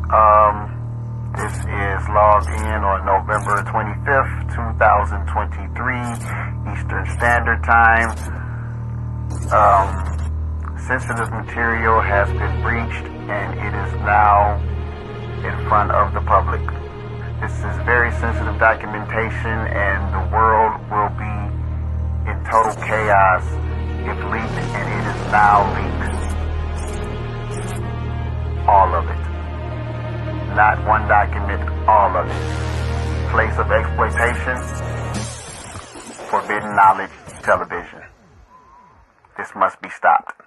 This is logged in on November 25th, 2023, Eastern Standard Time. Sensitive material has been breached and it is now in front of the public. This is very sensitive documentation and the world will be in total chaos if leaked, and it is now leaked. All of it. Not one document, all of it. Place of exploitation, forbidden knowledge television. This must be stopped.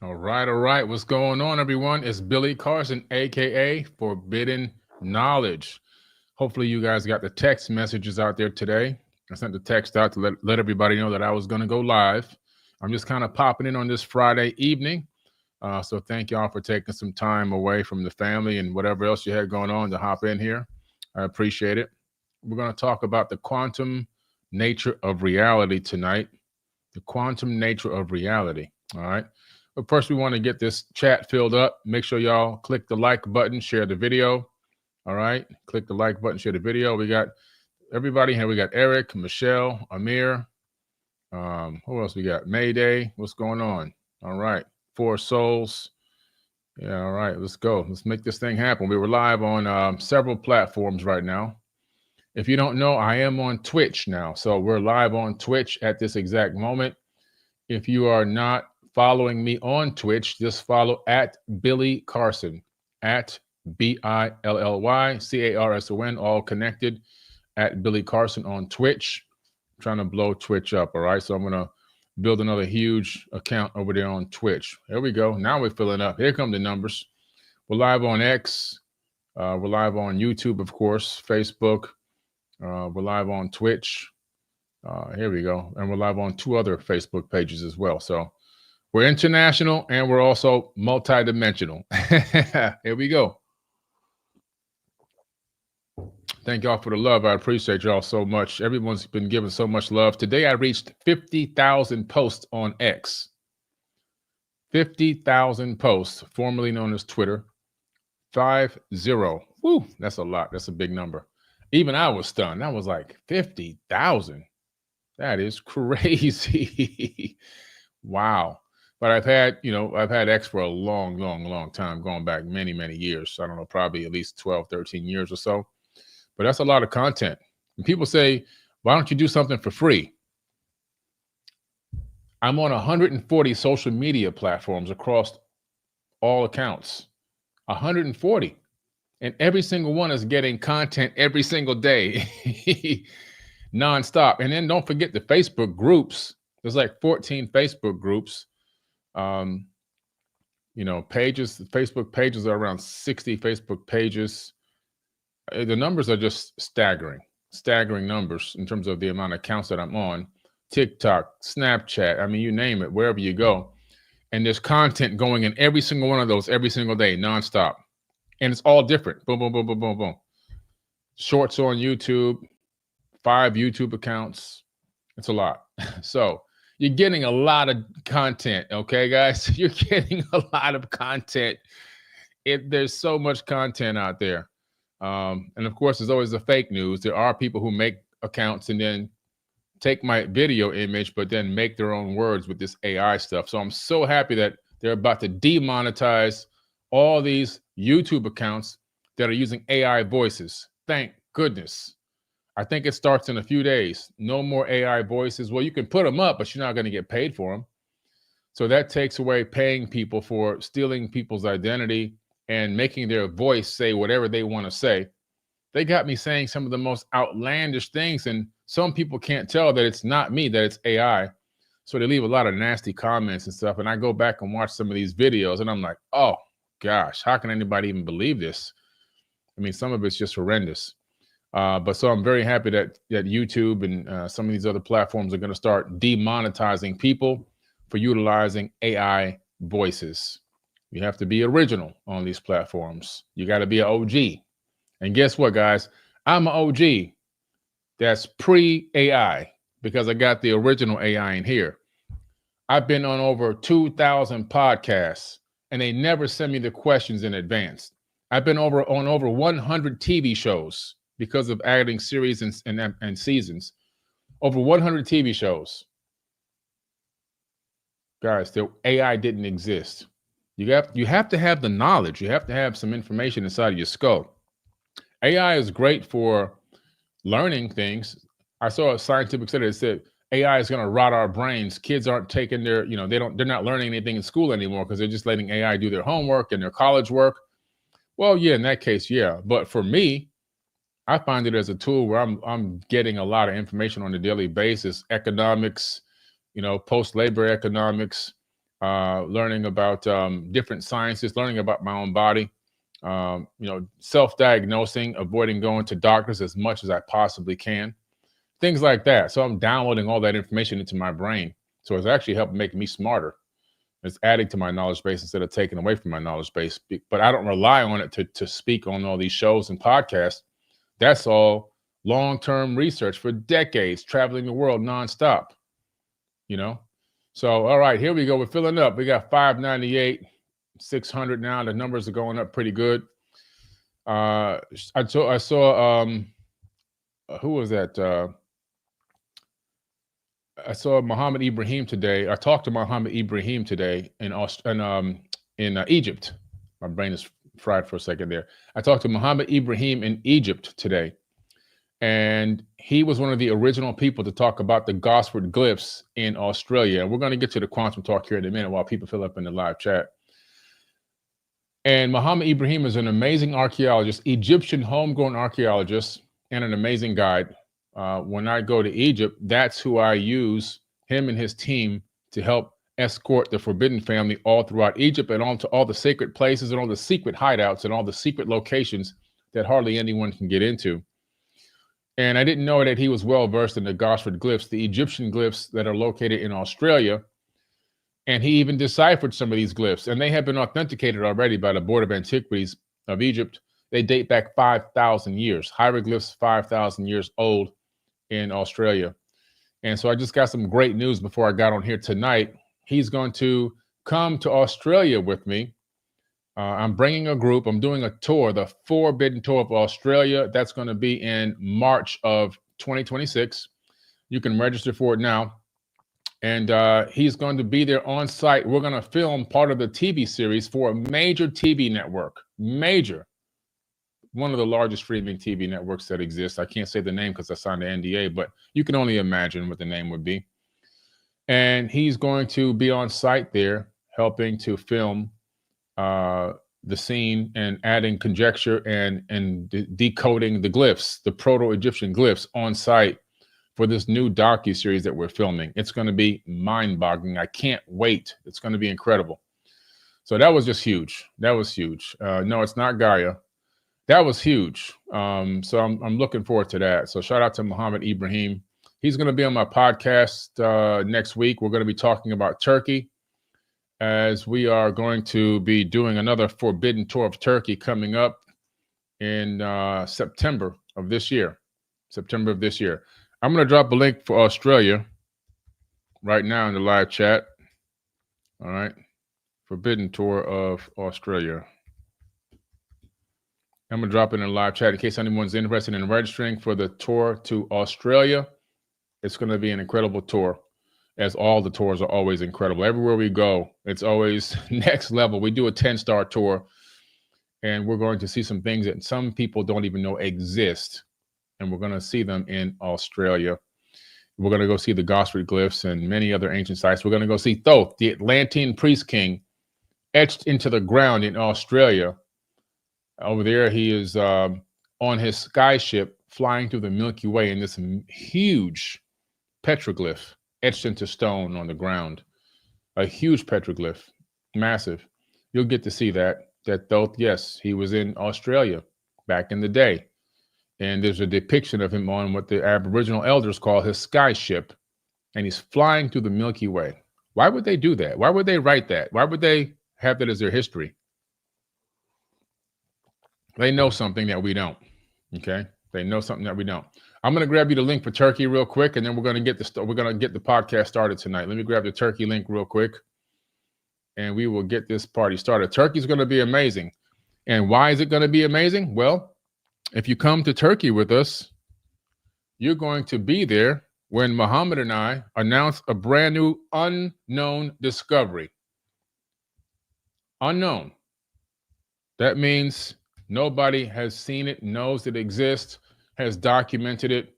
All right. What's going on, everyone? It's Billy Carson, aka Forbidden Knowledge. Hopefully you guys got the text messages out there today. I sent the text out to let everybody know that I was going to go live. I'm just kind of popping in on this Friday evening. So thank y'all for taking some time away from the family and whatever else you had going on to hop in here. I appreciate it. We're going to talk about the quantum nature of reality tonight. The quantum nature of reality. All right. But first, we want to get this chat filled up. Make sure y'all click the like button, share the video. All right. Click the like button, share the video. We got everybody here. We got Eric, Michelle, Amir. Who else we got? Mayday. What's going on? All right. Four Souls. Yeah. All right. Let's go. Let's make this thing happen. We were live on several platforms right now. If you don't know, I am on Twitch now. So we're live on Twitch at this exact moment. If you are not following me on Twitch, just follow at Billy Carson, at BILLYCARSON, all connected, at Billy Carson on Twitch. I'm trying to blow Twitch up, all right? So I'm going to build another huge account over there on Twitch. There we go. Now we're filling up. Here come the numbers. We're live on X. We're live on YouTube, of course, Facebook. We're live on Twitch. Here we go. And we're live on 2 other Facebook pages as well. So we're international and we're also multidimensional. Here we go. Thank y'all for the love. I appreciate y'all so much. Everyone's been giving so much love. Today I reached 50,000 posts on X. 50,000 posts, formerly known as Twitter. 50. Woo, that's a lot. That's a big number. Even I was stunned. I was like, 50,000. That is crazy. Wow. But I've had X for a long time, going back many, many years. I don't know, probably at least 12, 13 years or so. But that's a lot of content. And people say, why don't you do something for free? I'm on 140 social media platforms across all accounts. 140. And every single one is getting content every single day, nonstop. And then don't forget the Facebook groups. There's like 14 Facebook groups. Pages, Facebook pages are around 60 Facebook pages. The numbers are just staggering numbers in terms of the amount of accounts that I'm on. TikTok, Snapchat, I mean, you name it, wherever you go. And there's content going in every single one of those every single day, nonstop. And it's all different. Boom, boom, boom, boom, boom, boom. Shorts on YouTube, 5 YouTube accounts. It's a lot. So you're getting a lot of content, okay, guys? You're getting a lot of content. There's so much content out there. And of course, there's always the fake news. There are people who make accounts and then take my video image, but then make their own words with this AI stuff. So I'm so happy that they're about to demonetize all these YouTube accounts that are using AI voices. Thank goodness. I think it starts in a few days. No more AI voices. Well, you can put them up, but you're not going to get paid for them. So that takes away paying people for stealing people's identity and making their voice say whatever they want to say. They got me saying some of the most outlandish things, and some people can't tell that it's not me, that it's AI. So they leave a lot of nasty comments and stuff. And I go back and watch some of these videos and I'm like, oh gosh, how can anybody even believe this? I mean, some of it's just horrendous. But so I'm very happy that YouTube and some of these other platforms are going to start demonetizing people for utilizing AI voices. You have to be original on these platforms. You got to be an OG. And guess what, guys? I'm an OG that's pre-AI because I got the original AI in here. I've been on over 2,000 podcasts, and they never send me the questions in advance. I've been on over 100 TV shows because of adding series and seasons. Over 100 TV shows. Guys, the AI didn't exist. You have to have the knowledge. You have to have some information inside of your skull. AI is great for learning things. I saw a scientific study that said AI is going to rot our brains. Kids aren't taking their, they're not learning anything in school anymore because they're just letting AI do their homework and their college work. Well, yeah, in that case, yeah. But for me, I find it as a tool where I'm getting a lot of information on a daily basis. Economics, post-labor economics, learning about different sciences, learning about my own body, self-diagnosing, avoiding going to doctors as much as I possibly can, things like that. So I'm downloading all that information into my brain. So it's actually helping make me smarter. It's adding to my knowledge base instead of taking away from my knowledge base. But I don't rely on it to speak on all these shows and podcasts. That's all long-term research for decades, traveling the world nonstop, So, all right, here we go. We're filling up. We got 598, 600 now. The numbers are going up pretty good. I saw who was that? I saw Muhammad Ibrahim today. I talked to Muhammad Ibrahim today in Egypt. My brain is fried for a second there. I talked to Muhammad Ibrahim in Egypt today, and he was one of the original people to talk about the Gosford glyphs in Australia. And we're going to get to the quantum talk here in a minute while people fill up in the live chat. And Muhammad Ibrahim is an amazing archaeologist, Egyptian homegrown archaeologist, and an amazing guide. When I go to Egypt, that's who I use, him and his team, to help escort the Forbidden family all throughout Egypt and onto all the sacred places and all the secret hideouts and all the secret locations that hardly anyone can get into. And I didn't know that he was well versed in the Gosford glyphs, the Egyptian glyphs that are located in Australia. And he even deciphered some of these glyphs, and they have been authenticated already by the Board of Antiquities of Egypt. They date back 5,000 years. Hieroglyphs 5,000 years old in Australia. And so I just got some great news before I got on here tonight. He's going to come to Australia with me. I'm bringing a group. I'm doing a tour, the Forbidden Tour of Australia. That's going to be in March of 2026. You can register for it now. And he's going to be there on site. We're going to film part of the TV series for a major TV network. Major. One of the largest streaming TV networks that exists. I can't say the name because I signed the NDA, but you can only imagine what the name would be. And he's going to be on site there helping to film the scene and adding conjecture and decoding the glyphs, the Proto-Egyptian glyphs on site for this new docu-series that we're filming. It's going to be mind-boggling. I can't wait. It's going to be incredible. So that was just huge. That was huge. No, it's not Gaia. That was huge. So I'm looking forward to that. So shout out to Muhammad Ibrahim. He's going to be on my podcast next week. We're going to be talking about Turkey, as we are going to be doing another Forbidden Tour of Turkey coming up in September of this year. September of this year. I'm going to drop a link for Australia right now in the live chat. All right. Forbidden Tour of Australia. I'm going to drop it in the live chat in case anyone's interested in registering for the tour to Australia. It's going to be an incredible tour, as all the tours are always incredible. Everywhere we go, it's always next level. We do a 10-star tour, and we're going to see some things that some people don't even know exist. And we're going to see them in Australia. We're going to go see the Gosford glyphs and many other ancient sites. We're going to go see Thoth, the Atlantean priest king, etched into the ground in Australia. Over there, he is on his skyship flying through the Milky Way in this huge petroglyph etched into stone on the ground. A huge petroglyph, massive. You'll get to see that Thoth, yes, he was in Australia back in the day. And there's a depiction of him on what the Aboriginal elders call his skyship. And he's flying through the Milky Way. Why would they do that? Why would they write that? Why would they have that as their history? They know something that we don't, okay? They know something that we don't. I'm going to grab you the link for Turkey real quick, and then we're going to get the podcast started tonight. Let me grab the Turkey link real quick, and we will get this party started. Turkey's going to be amazing. And why is it going to be amazing? Well, if you come to Turkey with us, you're going to be there when Muhammad and I announce a brand new unknown discovery. Unknown. That means nobody has seen it, knows it exists, has documented it.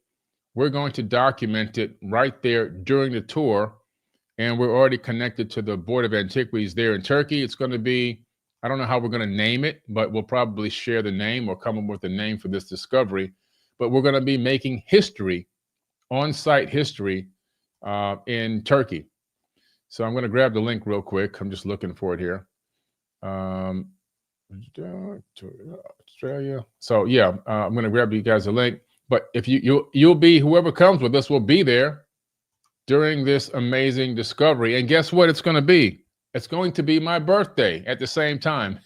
We're going to document it right there during the tour. And we're already connected to the Board of Antiquities there in Turkey. It's going to be, I don't know how we're going to name it, but we'll probably share the name or come up with a name for this discovery. But we're going to be making history, on-site history in Turkey. So I'm going to grab the link real quick. I'm just looking for it here. Australia. So yeah, I'm going to grab you guys a link. But if you'll be, whoever comes with us will be there during this amazing discovery. And guess what it's going to be? It's going to be my birthday at the same time.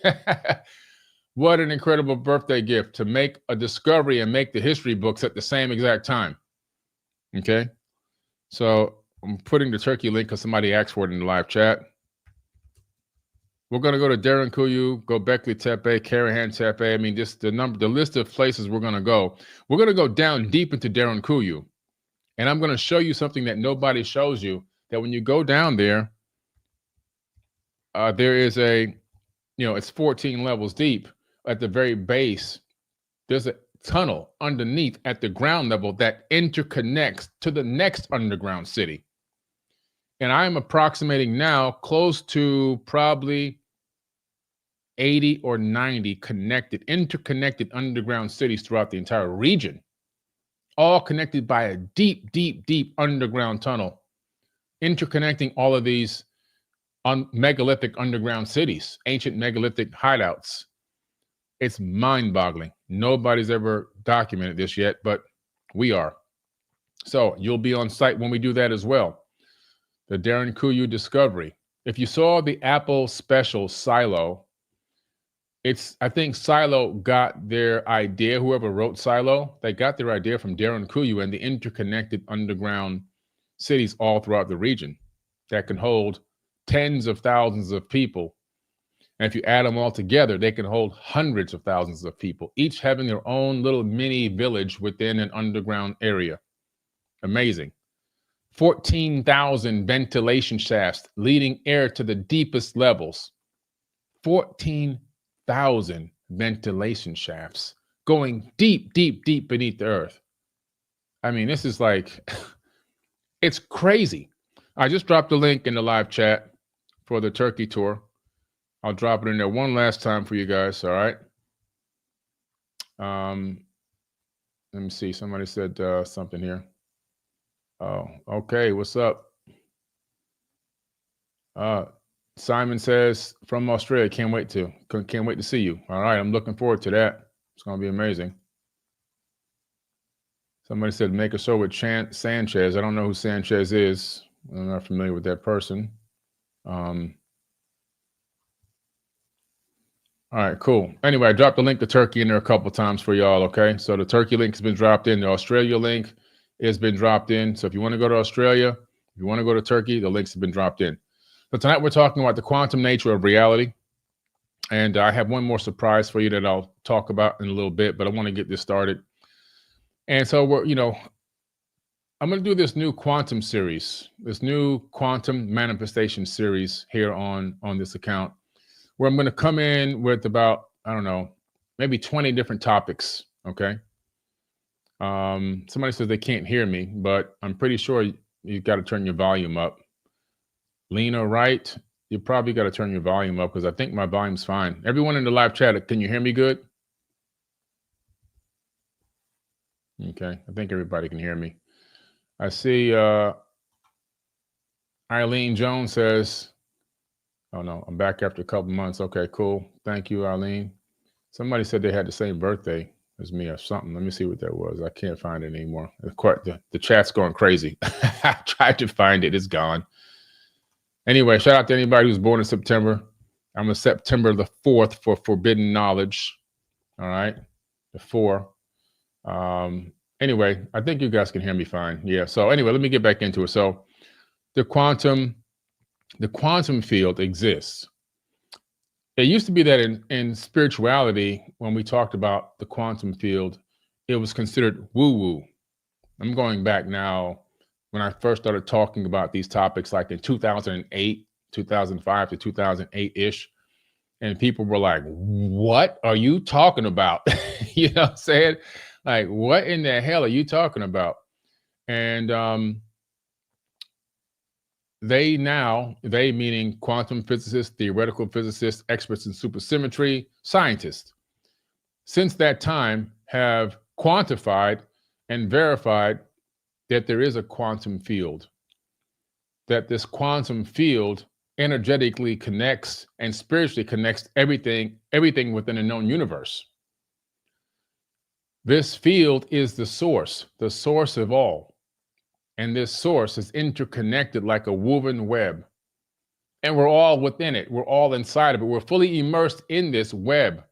What an incredible birthday gift to make a discovery and make the history books at the same exact time. Okay. So I'm putting the Turkey link because somebody asked for it in the live chat. We're going to go to Derinkuyu, Göbekli Tepe, Karahan Tepe. I mean, just the list of places we're going to go. We're going to go down deep into Derinkuyu. And I'm going to show you something that nobody shows you, that when you go down there, there is it's 14 levels deep. At the very base, there's a tunnel underneath at the ground level that interconnects to the next underground city. And I am approximating now close to probably 80 or 90 interconnected underground cities throughout the entire region, all connected by a deep, deep, deep underground tunnel, interconnecting all of these megalithic underground cities, ancient megalithic hideouts. It's mind-boggling. Nobody's ever documented this yet, but we are. So you'll be on site when we do that as well. The Derinkuyu discovery. If you saw the Apple special Silo, I think Silo got their idea, whoever wrote Silo, they got their idea from Derinkuyu and the interconnected underground cities all throughout the region that can hold tens of thousands of people. And if you add them all together, they can hold hundreds of thousands of people, each having their own little mini village within an underground area. Amazing. 14,000 ventilation shafts leading air to the deepest levels. 14,000 ventilation shafts going deep, deep, deep beneath the earth. I mean, this is like, it's crazy. I just dropped a link in the live chat for the Turkey tour. I'll drop it in there one last time for you guys. All right. Let me see. Somebody said something here. Oh, okay. What's up? Simon says from Australia. Can't wait to see you. All right. I'm looking forward to that. It's going to be amazing. Somebody said make a show with Sanchez. I don't know who Sanchez is. I'm not familiar with that person. All right, cool. Anyway, I dropped the link to Turkey in there a couple of times for y'all, okay? So the Turkey link has been dropped in. The Australia link has been dropped in. So if you want to go to Australia, if you want to go to Turkey, the links have been dropped in. So tonight we're talking about the quantum nature of reality. And I have one more surprise for you that I'll talk about in a little bit, but I want to get this started. And so I'm going to do this new quantum series, this new quantum manifestation series here on this account, where I'm going to come in with about, I don't know, maybe 20 different topics, okay? Somebody says they can't hear me, but I'm pretty sure you've got to turn your volume up. Lena, right? You probably got to turn your volume up because I think my volume's fine. Everyone in the live chat, can you hear me good? Okay, I think everybody can hear me. I see Eileen Jones says, oh no, I'm back after a couple months. Okay, cool. Thank you, Eileen. Somebody said they had the same birthday as me or something. Let me see what that was. I can't find it anymore. The chat's going crazy. I tried to find it. It's gone. Anyway, shout out to anybody who's born in September. I'm a September the 4th for Forbidden Knowledge. All right, the 4. Anyway, I think you guys can hear me fine. Yeah. So anyway, let me get back into it. So the quantum field exists. It used to be that in spirituality, when we talked about the quantum field, it was considered woo-woo. I'm going back now when I first started talking about these topics, like in 2008, 2005 to 2008-ish. And people were like, what are you talking about? You know what I'm saying? Like, what in the hell are you talking about? And they meaning quantum physicists, theoretical physicists, experts in supersymmetry, scientists, since that time have quantified and verified that there is a quantum field, that this quantum field energetically connects and spiritually connects everything within a known universe. This field is the source of all. And this source is interconnected like a woven web. And we're all within it. We're all inside of it. We're fully immersed in this web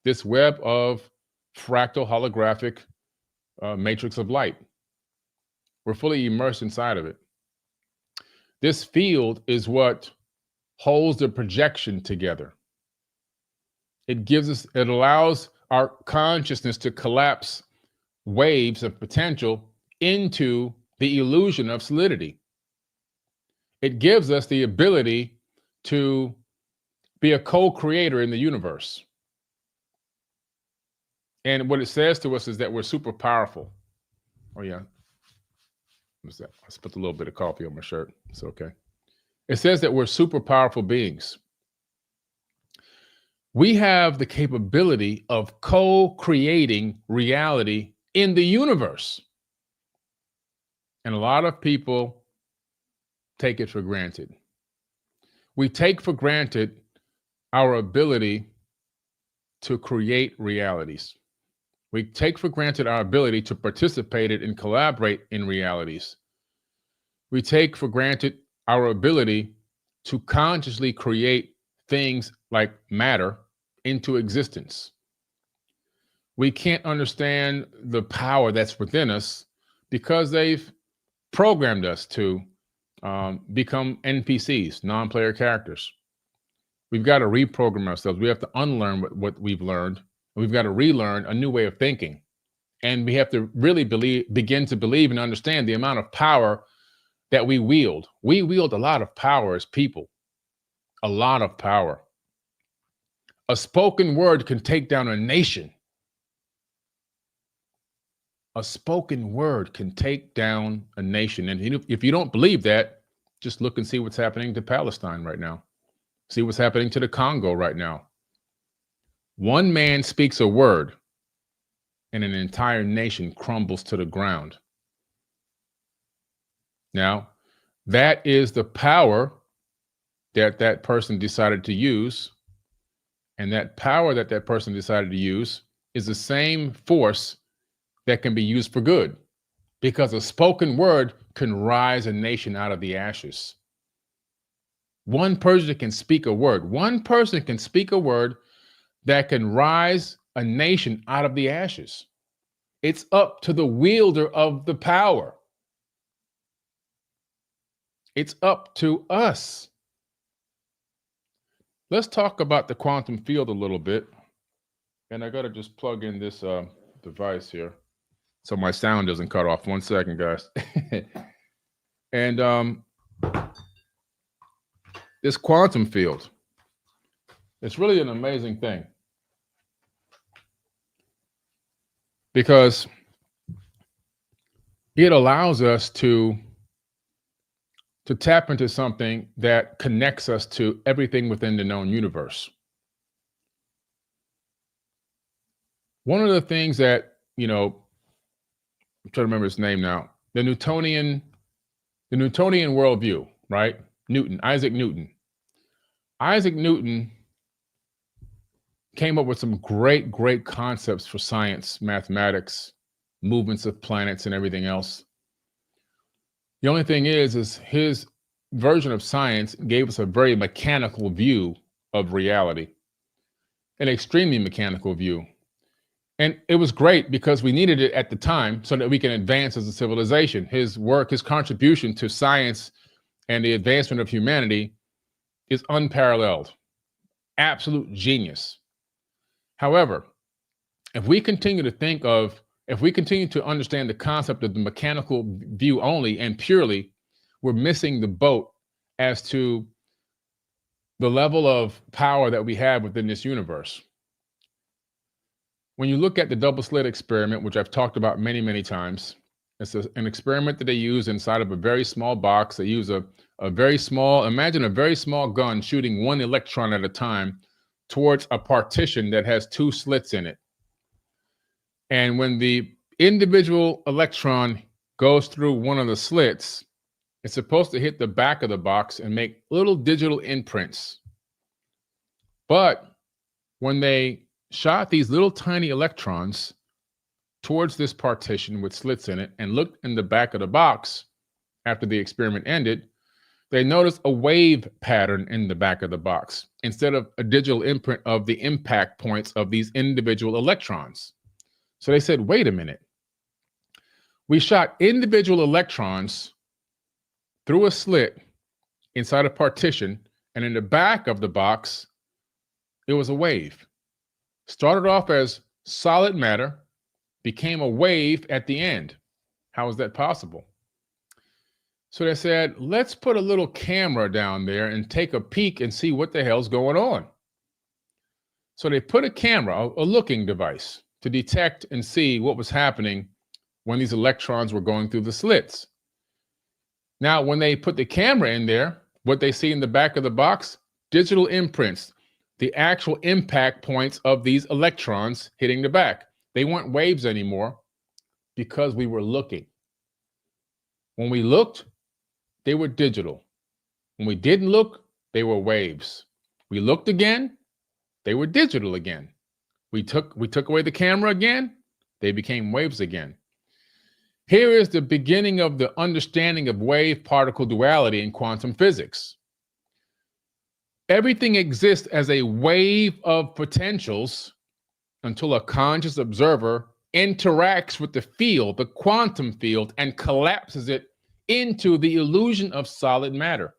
of fractal holographic matrix of light. We're fully immersed inside of it. This field is what holds the projection together. It allows our consciousness to collapse waves of potential into the illusion of solidity. It gives us the ability to be a co-creator in the universe. And what it says to us is that we're super powerful. Oh yeah. What's that? I spilled a little bit of coffee on my shirt. It's okay. It says that we're super powerful beings. We have the capability of co-creating reality in the universe. And a lot of people take it for granted. We take for granted our ability to create realities. We take for granted our ability to participate in and collaborate in realities. We take for granted our ability to consciously create things like matter into existence. We can't understand the power that's within us because they've programmed us to become NPCs, non-player characters. We've got to reprogram ourselves. We have to unlearn what we've learned. We've got to relearn a new way of thinking. And we have to really begin to believe and understand the amount of power that we wield. We wield a lot of power as people, a lot of power. A spoken word can take down a nation. A spoken word can take down a nation. And if you don't believe that, just look and see what's happening to Palestine right now. See what's happening to the Congo right now. One man speaks a word and an entire nation crumbles to the ground. Now, that is the power that person decided to use. And that power that person decided to use is the same force that can be used for good, because a spoken word can rise a nation out of the ashes. One person can speak a word. One person can speak a word that can rise a nation out of the ashes. It's up to the wielder of the power. It's up to us. Let's talk about the quantum field a little bit. And I got to just plug in this device here so my sound doesn't cut off. 1 second, guys. And this quantum field, it's really an amazing thing, because it allows us to tap into something that connects us to everything within the known universe. One of the things that, I'm trying to remember his name now, the Newtonian worldview, right? Isaac Newton. Isaac Newton came up with some great concepts for science, mathematics, movements of planets and everything else. The only thing is his version of science gave us a very mechanical view of reality, an extremely mechanical view. And it was great because we needed it at the time so that we can advance as a civilization. His work, his contribution to science and the advancement of humanity is unparalleled. Absolute genius. However, if we continue to understand the concept of the mechanical view only and purely, we're missing the boat as to the level of power that we have within this universe. When you look at the double slit experiment, which I've talked about many, many times, it's an experiment that they use inside of a very small box. They use imagine a very small gun shooting one electron at a time towards a partition that has two slits in it. And when the individual electron goes through one of the slits, it's supposed to hit the back of the box and make little digital imprints. But when they shot these little tiny electrons towards this partition with slits in it and looked in the back of the box after the experiment ended, they noticed a wave pattern in the back of the box instead of a digital imprint of the impact points of these individual electrons. So they said, wait a minute. We shot individual electrons through a slit inside a partition, and in the back of the box, it was a wave. Started off as solid matter, became a wave at the end. How is that possible? So they said, let's put a little camera down there and take a peek and see what the hell's going on. So they put a camera, a looking device, to detect and see what was happening when these electrons were going through the slits. Now, when they put the camera in there, what they see in the back of the box, digital imprints, the actual impact points of these electrons hitting the back. They weren't waves anymore because we were looking. When we looked, they were digital. When we didn't look, they were waves. We looked again, they were digital again. We took away the camera again, they became waves again. Here is the beginning of the understanding of wave-particle duality in quantum physics. Everything exists as a wave of potentials until a conscious observer interacts with the field, the quantum field, and collapses it into the illusion of solid matter,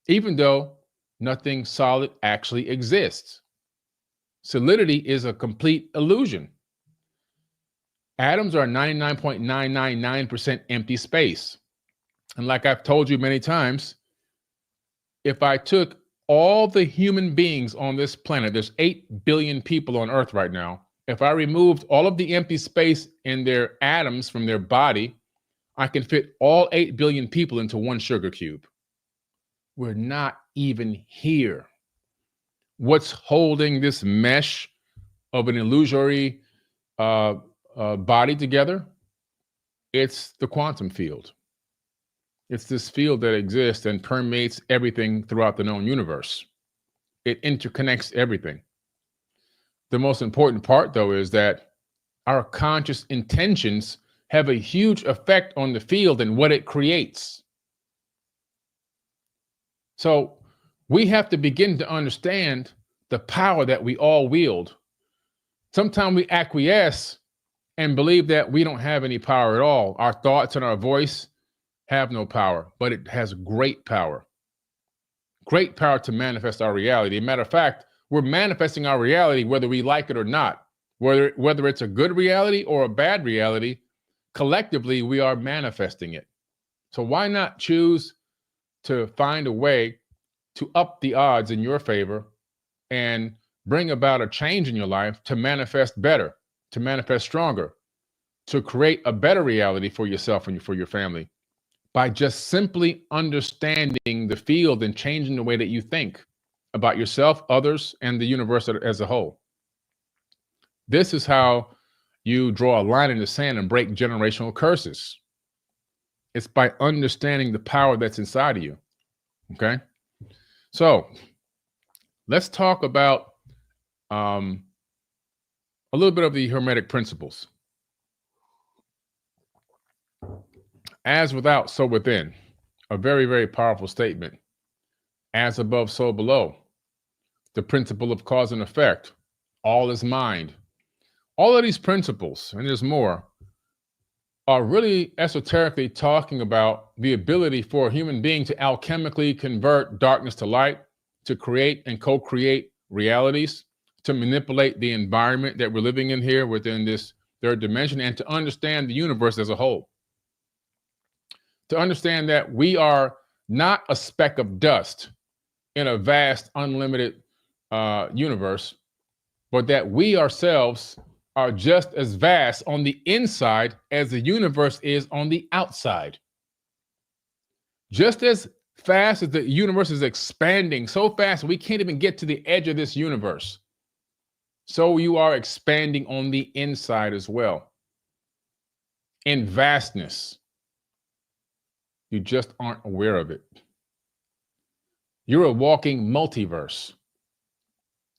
even though nothing solid actually exists. Solidity is a complete illusion. Atoms are 99.999% empty space. And like I've told you many times, if I took all the human beings on this planet, there's 8 billion people on Earth right now. If I removed all of the empty space in their atoms from their body, I can fit all 8 billion people into one sugar cube. We're not even here. What's holding this mesh of an illusory body together? It's the quantum field. It's this field that exists and permeates everything throughout the known universe. It interconnects everything. The most important part, though, is that our conscious intentions have a huge effect on the field and what it creates. So we have to begin to understand the power that we all wield. Sometimes we acquiesce and believe that we don't have any power at all. Our thoughts and our voice have no power, but it has great power to manifest our reality. As a matter of fact, we're manifesting our reality whether we like it or not. Whether it's a good reality or a bad reality, collectively we are manifesting it. So why not choose to find a way to up the odds in your favor and bring about a change in your life to manifest better, to manifest stronger, to create a better reality for yourself and for your family by just simply understanding the field and changing the way that you think about yourself, others, and the universe as a whole. This is how you draw a line in the sand and break generational curses. It's by understanding the power that's inside of you. Okay? So let's talk about a little bit of the Hermetic principles. As without, so within. A very, very powerful statement. As above, so below. The principle of cause and effect. All is mind. All of these principles, and there's more, are really esoterically talking about the ability for a human being to alchemically convert darkness to light, to create and co-create realities, to manipulate the environment that we're living in here within this third dimension, and to understand the universe as a whole. To understand that we are not a speck of dust in a vast, unlimited universe, but that we ourselves are just as vast on the inside as the universe is on the outside. Just as fast as the universe is expanding, so fast we can't even get to the edge of this universe, so you are expanding on the inside as well. In vastness. You just aren't aware of it. You're a walking multiverse.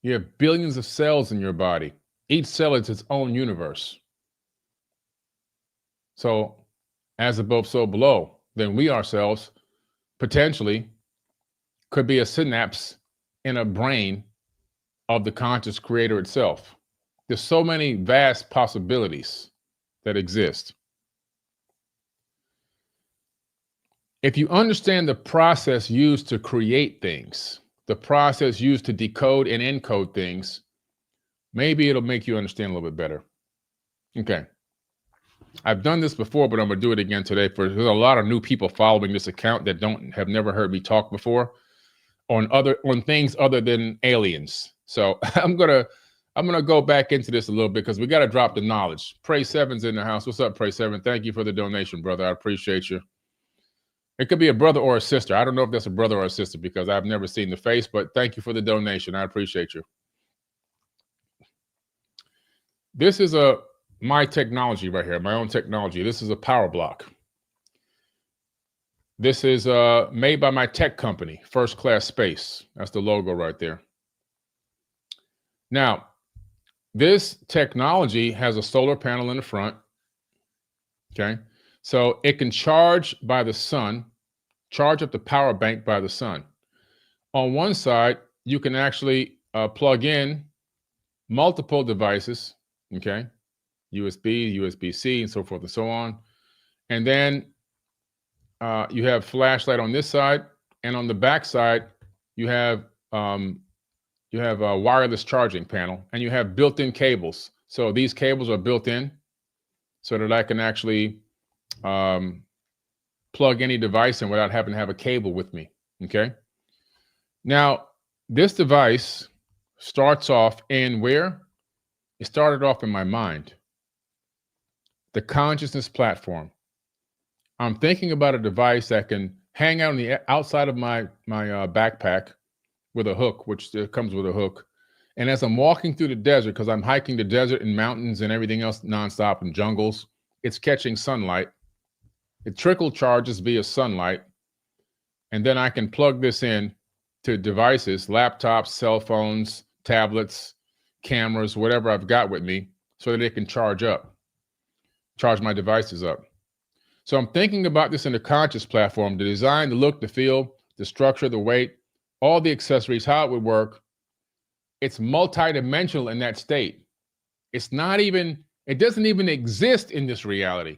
You have billions of cells in your body. Each cell is its own universe. So, as above, so below, then we ourselves potentially could be a synapse in a brain of the conscious creator itself. There's so many vast possibilities that exist. If you understand the process used to create things, the process used to decode and encode things, maybe it'll make you understand a little bit better. Okay. I've done this before, but I'm going to do it again today. There's a lot of new people following this account that have never heard me talk before on things other than aliens. So I'm gonna go back into this a little bit because we got to drop the knowledge. Pray Seven's in the house. What's up, Pray Seven? Thank you for the donation, brother. I appreciate you. It could be a brother or a sister. I don't know if that's a brother or a sister because I've never seen the face, but thank you for the donation. I appreciate you. This is my technology right here, my own technology. This is a power block. This is made by my tech company, First Class Space. That's the logo right there. Now, this technology has a solar panel in the front. Okay. So it can charge by the sun, charge up the power bank by the sun. On one side, you can actually plug in multiple devices, okay? USB, USB-C, and so forth and so on. And then you have flashlight on this side, and on the back side, you have a wireless charging panel, and you have built-in cables. So these cables are built in so that I can actually plug any device in without having to have a cable with me, okay? Now, this device starts off in where? It started off in my mind. The consciousness platform. I'm thinking about a device that can hang out on the outside of my backpack with a hook, which comes with a hook. And as I'm walking through the desert, because I'm hiking the desert and mountains and everything else nonstop and jungles, it's catching sunlight. It trickle charges via sunlight. And then I can plug this in to devices, laptops, cell phones, tablets, cameras, whatever I've got with me, so that it can charge my devices up. So I'm thinking about this in the conscious platform, the design, the look, the feel, the structure, the weight, all the accessories, how it would work. It's multidimensional in that state. It doesn't even exist in this reality.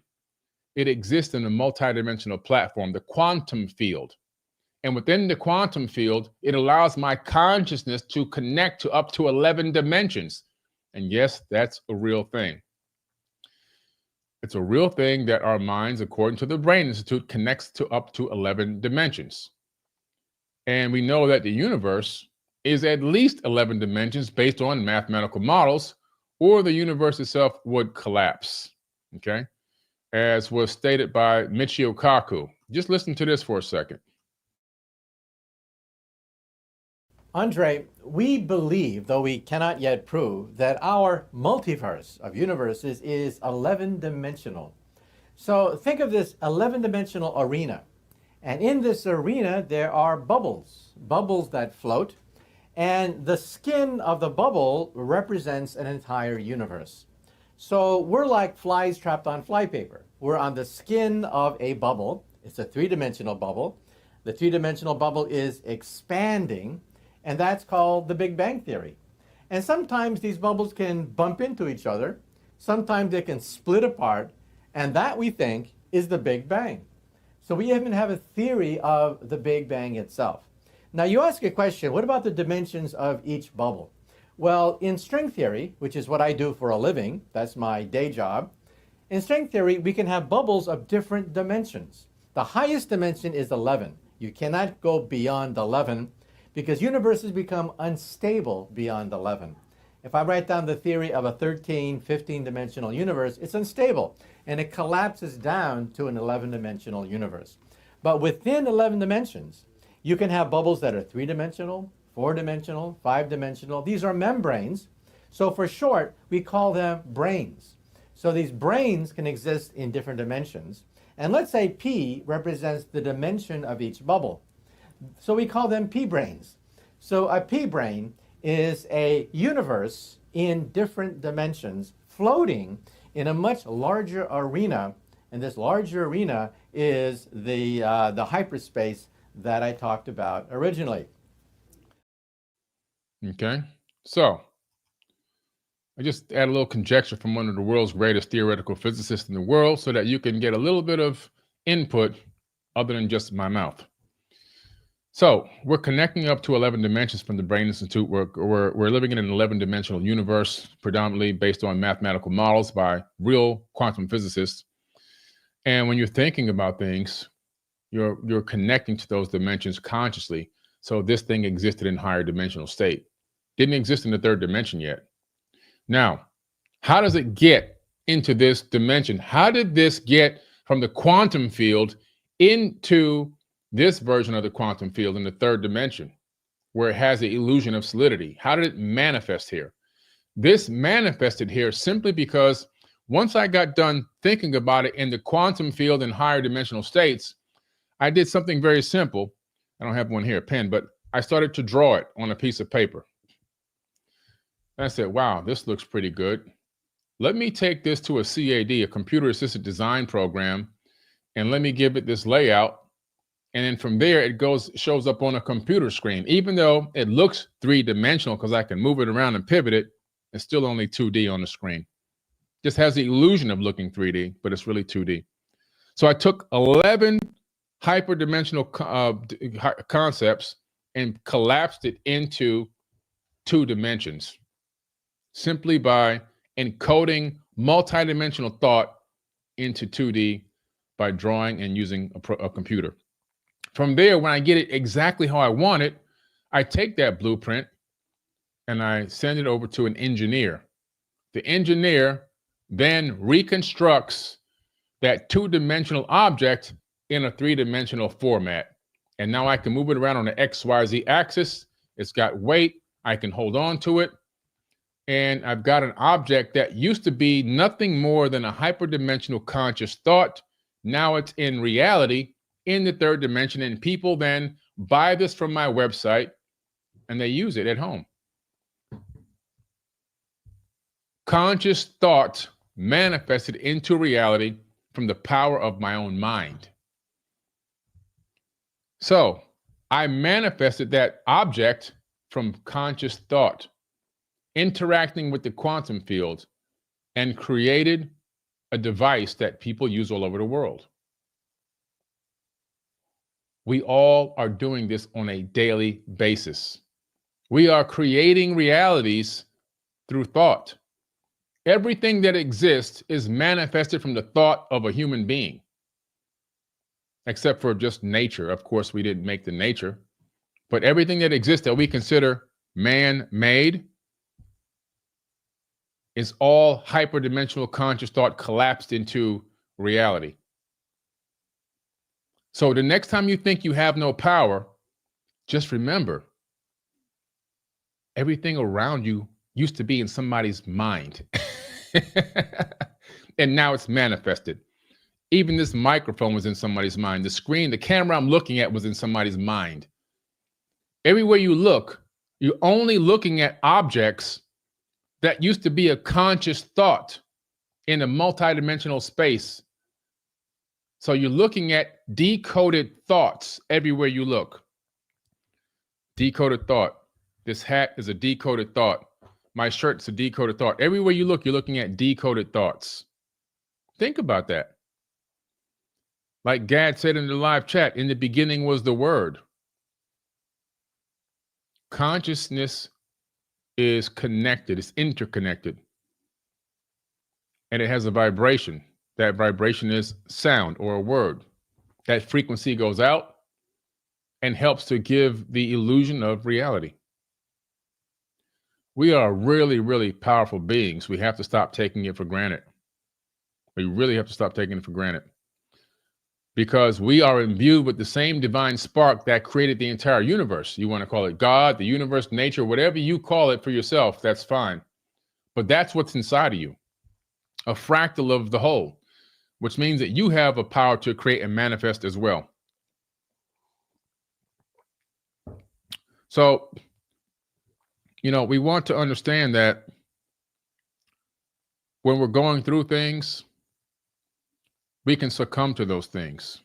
It exists in a multidimensional platform, the quantum field. And within the quantum field, it allows my consciousness to connect to up to 11 dimensions. And yes, that's a real thing. It's a real thing that our minds, according to the Brain Institute, connects to up to 11 dimensions. And we know that the universe is at least 11 dimensions based on mathematical models, or the universe itself would collapse, okay? As was stated by Michio Kaku. Just listen to this for a second. Andre, we believe, though we cannot yet prove, that our multiverse of universes is 11-dimensional. So think of this 11-dimensional arena. And in this arena, there are bubbles that float. And the skin of the bubble represents an entire universe. So we're like flies trapped on flypaper. We're on the skin of a bubble. It's a 3-dimensional bubble. The 3-dimensional bubble is expanding. And that's called the Big Bang Theory. And sometimes these bubbles can bump into each other, Sometimes they can split apart, and that we think is the Big Bang. So we even have a theory of the Big Bang itself. Now you ask a question, what about the dimensions of each bubble? Well, in string theory, which is what I do for a living, that's my day job, in string theory, we can have bubbles of different dimensions. The highest dimension is 11. You cannot go beyond 11 because universes become unstable beyond 11. If I write down the theory of a 13, 15-dimensional universe, it's unstable, and it collapses down to an 11-dimensional universe. But within 11 dimensions, you can have bubbles that are 3-dimensional, 4-dimensional, 5-dimensional. These are membranes. So for short, we call them branes. So these branes can exist in different dimensions. And let's say P represents the dimension of each bubble. So we call them P-branes. So a P-brane is a universe in different dimensions floating in a much larger arena. And this larger arena is the hyperspace that I talked about originally. Okay, so I just add a little conjecture from one of the world's greatest theoretical physicists in the world so that you can get a little bit of input other than just my mouth. So we're connecting up to 11 dimensions from the Brain Institute. We're living in an 11-dimensional universe, predominantly based on mathematical models by real quantum physicists. And when you're thinking about things, you're connecting to those dimensions consciously. So this thing existed in higher dimensional state. Didn't exist in the third dimension yet. Now, how does it get into this dimension? How did this get from the quantum field into this version of the quantum field in the third dimension, where it has the illusion of solidity? How did it manifest here? This manifested here simply because once I got done thinking about it in the quantum field in higher dimensional states, I did something very simple. I don't have one here, a pen, but I started to draw it on a piece of paper. And I said, wow, this looks pretty good. Let me take this to a CAD, a computer assisted design program, and let me give it this layout. And then from there, it shows up on a computer screen. Even though it looks three-dimensional because I can move it around and pivot it, it's still only 2D on the screen. Just has the illusion of looking 3D, but it's really 2D. So I took 11 hyperdimensional concepts and collapsed it into 2 dimensions simply by encoding multidimensional thought into 2D by drawing and using a computer. From there, when I get it exactly how I want it, I take that blueprint and I send it over to an engineer. The engineer then reconstructs that 2-dimensional object in a 3-dimensional format. And now I can move it around on the XYZ axis. It's got weight. I can hold on to it. And I've got an object that used to be nothing more than a hyperdimensional conscious thought. Now it's in reality in the third dimension. And people then buy this from my website and they use it at home. Conscious thought manifested into reality from the power of my own mind. So I manifested that object from conscious thought, interacting with the quantum field, and created a device that people use all over the world. We all are doing this on a daily basis. We are creating realities through thought. Everything that exists is manifested from the thought of a human being, except for just nature. Of course, we didn't make the nature, but everything that exists that we consider man-made is all hyperdimensional conscious thought collapsed into reality. So the next time you think you have no power, just remember, everything around you used to be in somebody's mind. And now it's manifested. Even this microphone was in somebody's mind. The screen, the camera I'm looking at was in somebody's mind. Everywhere you look, you're only looking at objects that used to be a conscious thought in a multidimensional space. So you're looking at decoded thoughts everywhere you look. Decoded thought. This hat is a decoded thought. my shirt's a decoded thought. Everywhere you look, you're looking at decoded thoughts. Think about that. Like Gad said in the live chat, in the beginning was the word. Consciousness is connected, it's interconnected. And it has a vibration. That vibration is sound or a word. That frequency goes out and helps to give the illusion of reality. We are really, really powerful beings. We have to stop taking it for granted. We really have to stop taking it for granted. Because we are imbued with the same divine spark that created the entire universe. You want to call it God, the universe, nature, whatever you call it for yourself, that's fine. But that's what's inside of you. A fractal of the whole, which means that you have a power to create and manifest as well. So, you know, we want to understand that when we're going through things, we can succumb to those things,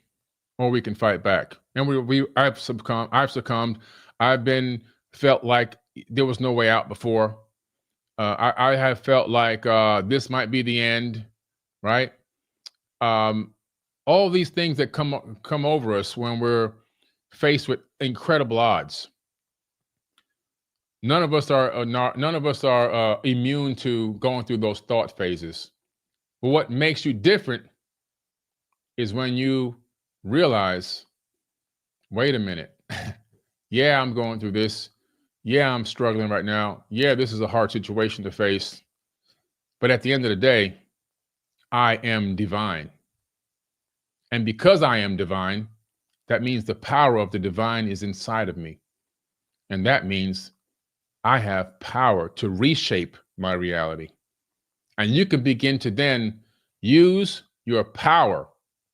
or we can fight back. And I've succumbed. I've been felt like there was no way out before. I have felt like this might be the end, right? All these things that come over us when we're faced with incredible odds. None of us are immune to going through those thought phases. But what makes you different is when you realize, wait a minute, yeah, I'm going through this. Yeah, I'm struggling right now. Yeah, this is a hard situation to face. But at the end of the day, I am divine. And because I am divine, that means the power of the divine is inside of me. And that means I have power to reshape my reality. And you can begin to then use your power,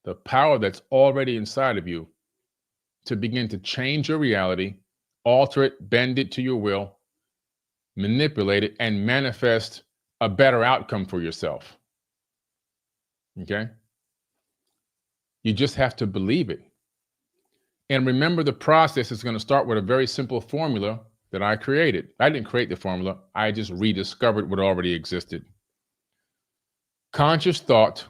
the power that's already inside of you, to begin to change your reality, alter it, bend it to your will, manipulate it, and manifest a better outcome for yourself. Okay? You just have to believe it. And remember, the process is going to start with a very simple formula that I created. I didn't create the formula. I just rediscovered what already existed. Conscious thought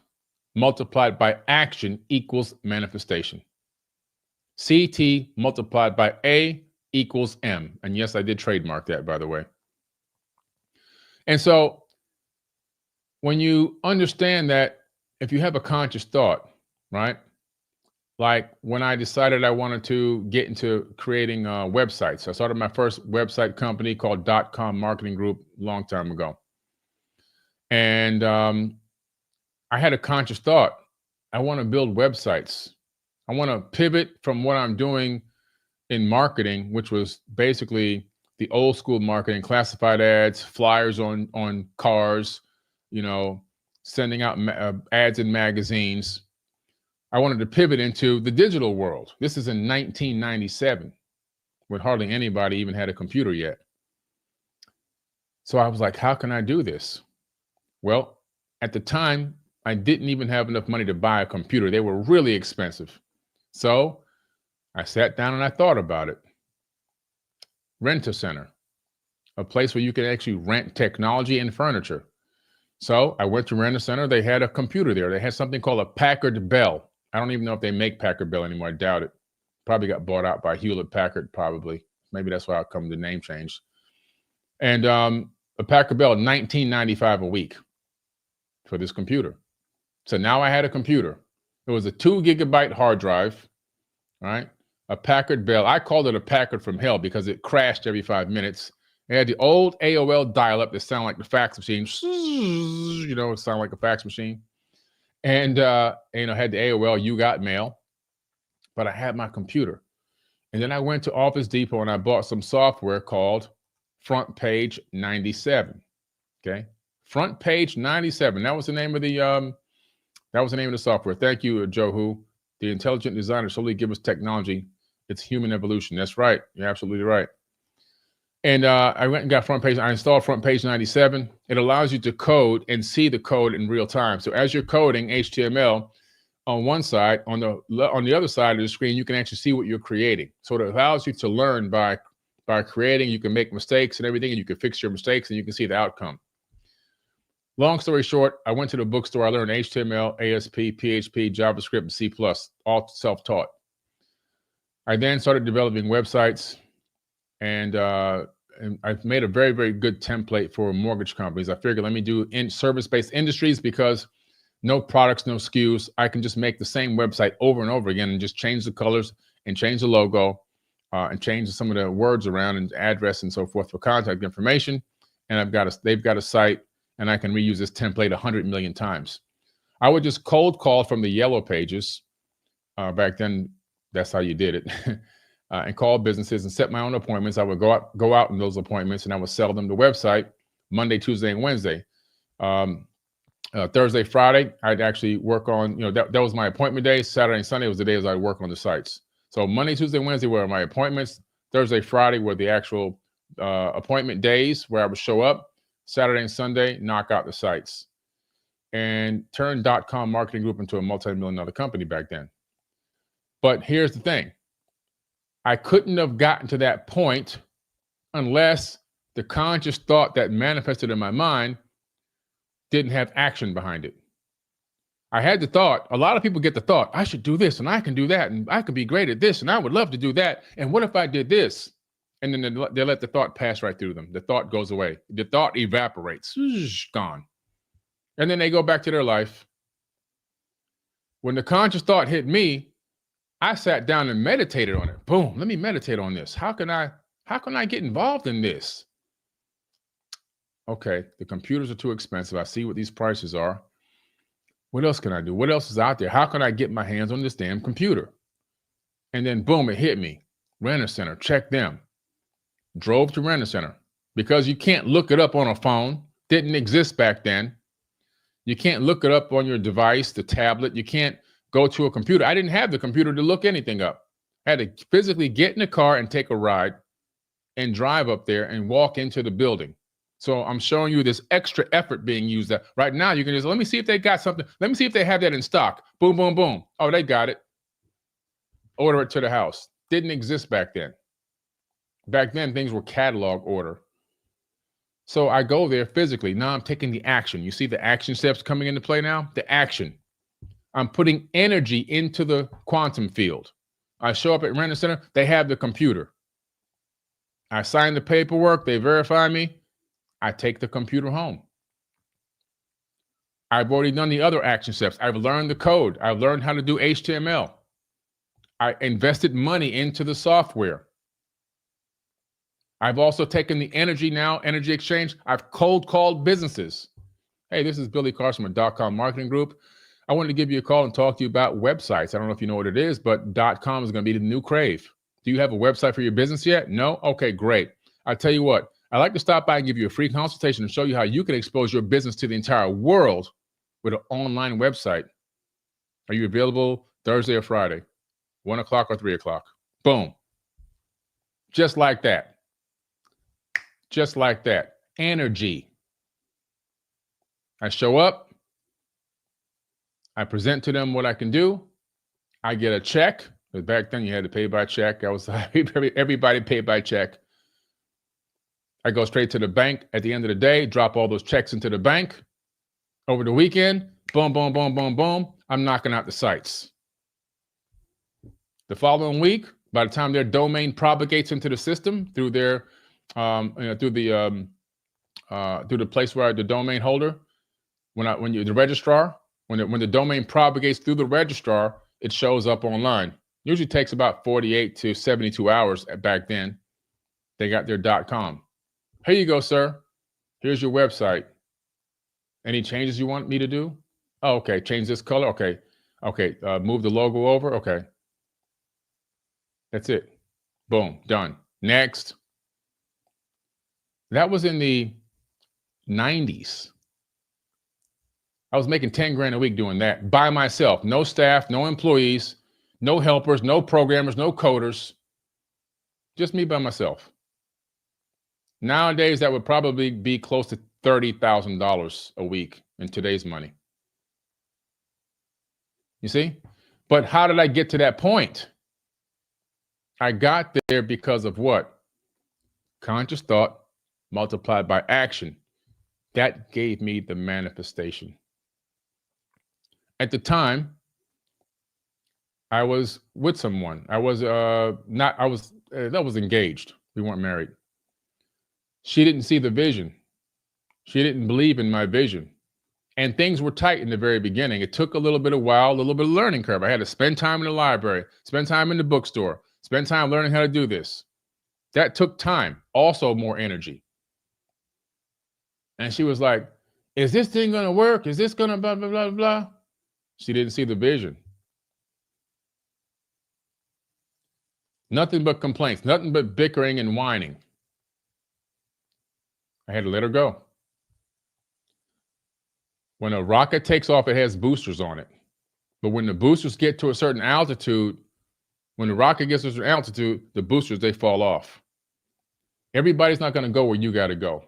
multiplied by action equals manifestation. CT multiplied by A equals M. And yes, I did trademark that, by the way. And so when you understand that if you have a conscious thought, right? Like when I decided I wanted to get into creating websites, I started my first website company called .com Marketing Group a long time ago. And I had a conscious thought. I want to build websites. I want to pivot from what I'm doing in marketing, which was basically the old school marketing, classified ads, flyers on cars, you know, sending out ads in magazines. I wanted to pivot into the digital world. This is in 1997, when hardly anybody even had a computer yet. So I was like, how can I do this? Well, at the time, I didn't even have enough money to buy a computer. They were really expensive. So I sat down and I thought about it. Rent-A-Center, a place where you can actually rent technology and furniture. So I went to Rent-A-Center. They had a computer there. They had something called a Packard Bell. I don't even know if they make Packard Bell anymore. I doubt it. Probably got bought out by Hewlett Packard, probably. Maybe that's why I'll come to the name change. And a Packard Bell, $19.95 a week for this computer. So now I had a computer. It was a 2 gigabyte hard drive, right? A Packard Bell. I called it a Packard from hell because it crashed every 5 minutes. It had the old AOL dial-up that sounded like the fax machine. You know, it sounded like a fax machine. And, you know, had the AOL, you got mail, but I had my computer. And then I went to Office Depot and I bought some software called Front Page 97. Okay. Front Page 97. That was the name of the software. Thank you, Joe Who. The intelligent designer solely give us technology. It's human evolution. That's right. You're absolutely right. And I went and got Front Page. I installed Front Page 97. It allows you to code and see the code in real time. So as you're coding HTML on one side, on the other side of the screen, you can actually see what you're creating. So it allows you to learn by by creating, you can make mistakes and everything, and you can fix your mistakes and you can see the outcome. Long story short, I went to the bookstore. I learned HTML, ASP, PHP, JavaScript, and C++, all self-taught. I then started developing websites, and I've made a very, very good template for mortgage companies. I figured, let me do in service-based industries, because no products, no SKUs. I can just make the same website over and over again and just change the colors and change the logo and change some of the words around and address and so forth for contact information. And they've got a site, and I can reuse this template 100 million times. I would just cold call from the yellow pages. Back then, that's how you did it. And call businesses and set my own appointments. I would go out in those appointments, and I would sell them the website Monday, Tuesday, and Wednesday. Thursday, Friday, I'd actually work on, that was my appointment day. Saturday and Sunday was the days I'd work on the sites. So Monday, Tuesday, Wednesday were my appointments. Thursday, Friday were the actual appointment days where I would show up. Saturday and Sunday, knock out the sites. And turned .com marketing group into a multi-million-dollar company back then. But here's the thing. I couldn't have gotten to that point unless the conscious thought that manifested in my mind didn't have action behind it. I had the thought. A lot of people get the thought, I should do this and I can do that and I could be great at this and I would love to do that. And what if I did this? And then they let the thought pass right through them. The thought goes away. The thought evaporates. Gone. And then they go back to their life. When the conscious thought hit me, I sat down and meditated on it. Boom, let me meditate on this. How can I get involved in this? Okay, the computers are too expensive. I see what these prices are. What else can I do? What else is out there? How can I get my hands on this damn computer? And then boom, it hit me. Rent-A-Center, check them. Drove to Rent-A-Center because you can't look it up on a phone. Didn't exist back then. You can't look it up on your device, the tablet. You can't go to a computer. I didn't have the computer to look anything up. I had to physically get in the car and take a ride and drive up there and walk into the building. So I'm showing you this extra effort being used. That right now you can just, let me see if they got something. Let me see if they have that in stock. Boom, boom, boom. Oh, they got it. Order it to the house. Didn't exist back then. Back then, things were catalog order. So I go there physically. Now I'm taking the action. You see the action steps coming into play now? The action. I'm putting energy into the quantum field. I show up at Rent-A-Center. They have the computer. I sign the paperwork. They verify me. I take the computer home. I've already done the other action steps. I've learned the code. I've learned how to do HTML. I invested money into the software. I've also taken the energy exchange. I've cold called businesses. Hey, this is Billy Carson with .com Marketing Group. I wanted to give you a call and talk to you about websites. I don't know if you know what it is, but .com is going to be the new crave. Do you have a website for your business yet? No? Okay, great. I'll tell you what. I'd like to stop by and give you a free consultation and show you how you can expose your business to the entire world with an online website. Are you available Thursday or Friday? 1 o'clock or 3 o'clock? Boom. Just like that. Just like that. Energy. I show up. I present to them what I can do. I get a check. Because back then you had to pay by check. Everybody paid by check. I go straight to the bank at the end of the day, drop all those checks into the bank. Over the weekend, boom, boom, boom, boom, boom, I'm knocking out the sites. The following week, by the time their domain propagates into the system through their, through the place where the domain holder, the registrar, when the domain propagates through the registrar, it shows up online. Usually takes about 48 to 72 hours back then. They got their .com. Here you go, sir. Here's your website. Any changes you want me to do? Oh, okay. Change this color. Okay. Okay. Move the logo over. Okay. That's it. Boom. Done. Next. That was in the 90s. I was making 10 grand a week doing that by myself. No staff, no employees, no helpers, no programmers, no coders. Just me by myself. Nowadays, that would probably be close to $30,000 a week in today's money. You see? But how did I get to that point? I got there because of what? Conscious thought multiplied by action. That gave me the manifestation. At the time, I was with someone. I was engaged. We weren't married. She didn't see the vision. She didn't believe in my vision. And things were tight in the very beginning. It took a little bit of while, a little bit of learning curve. I had to spend time in the library, spend time in the bookstore, spend time learning how to do this. That took time, also more energy. And she was like, is this thing going to work? Is this going to blah, blah, blah, blah? She didn't see the vision. Nothing but complaints, nothing but bickering and whining. I had to let her go. When a rocket takes off, it has boosters on it. But when the boosters get to a certain altitude, when the rocket gets to a certain altitude, the boosters, they fall off. Everybody's not going to go where you got to go.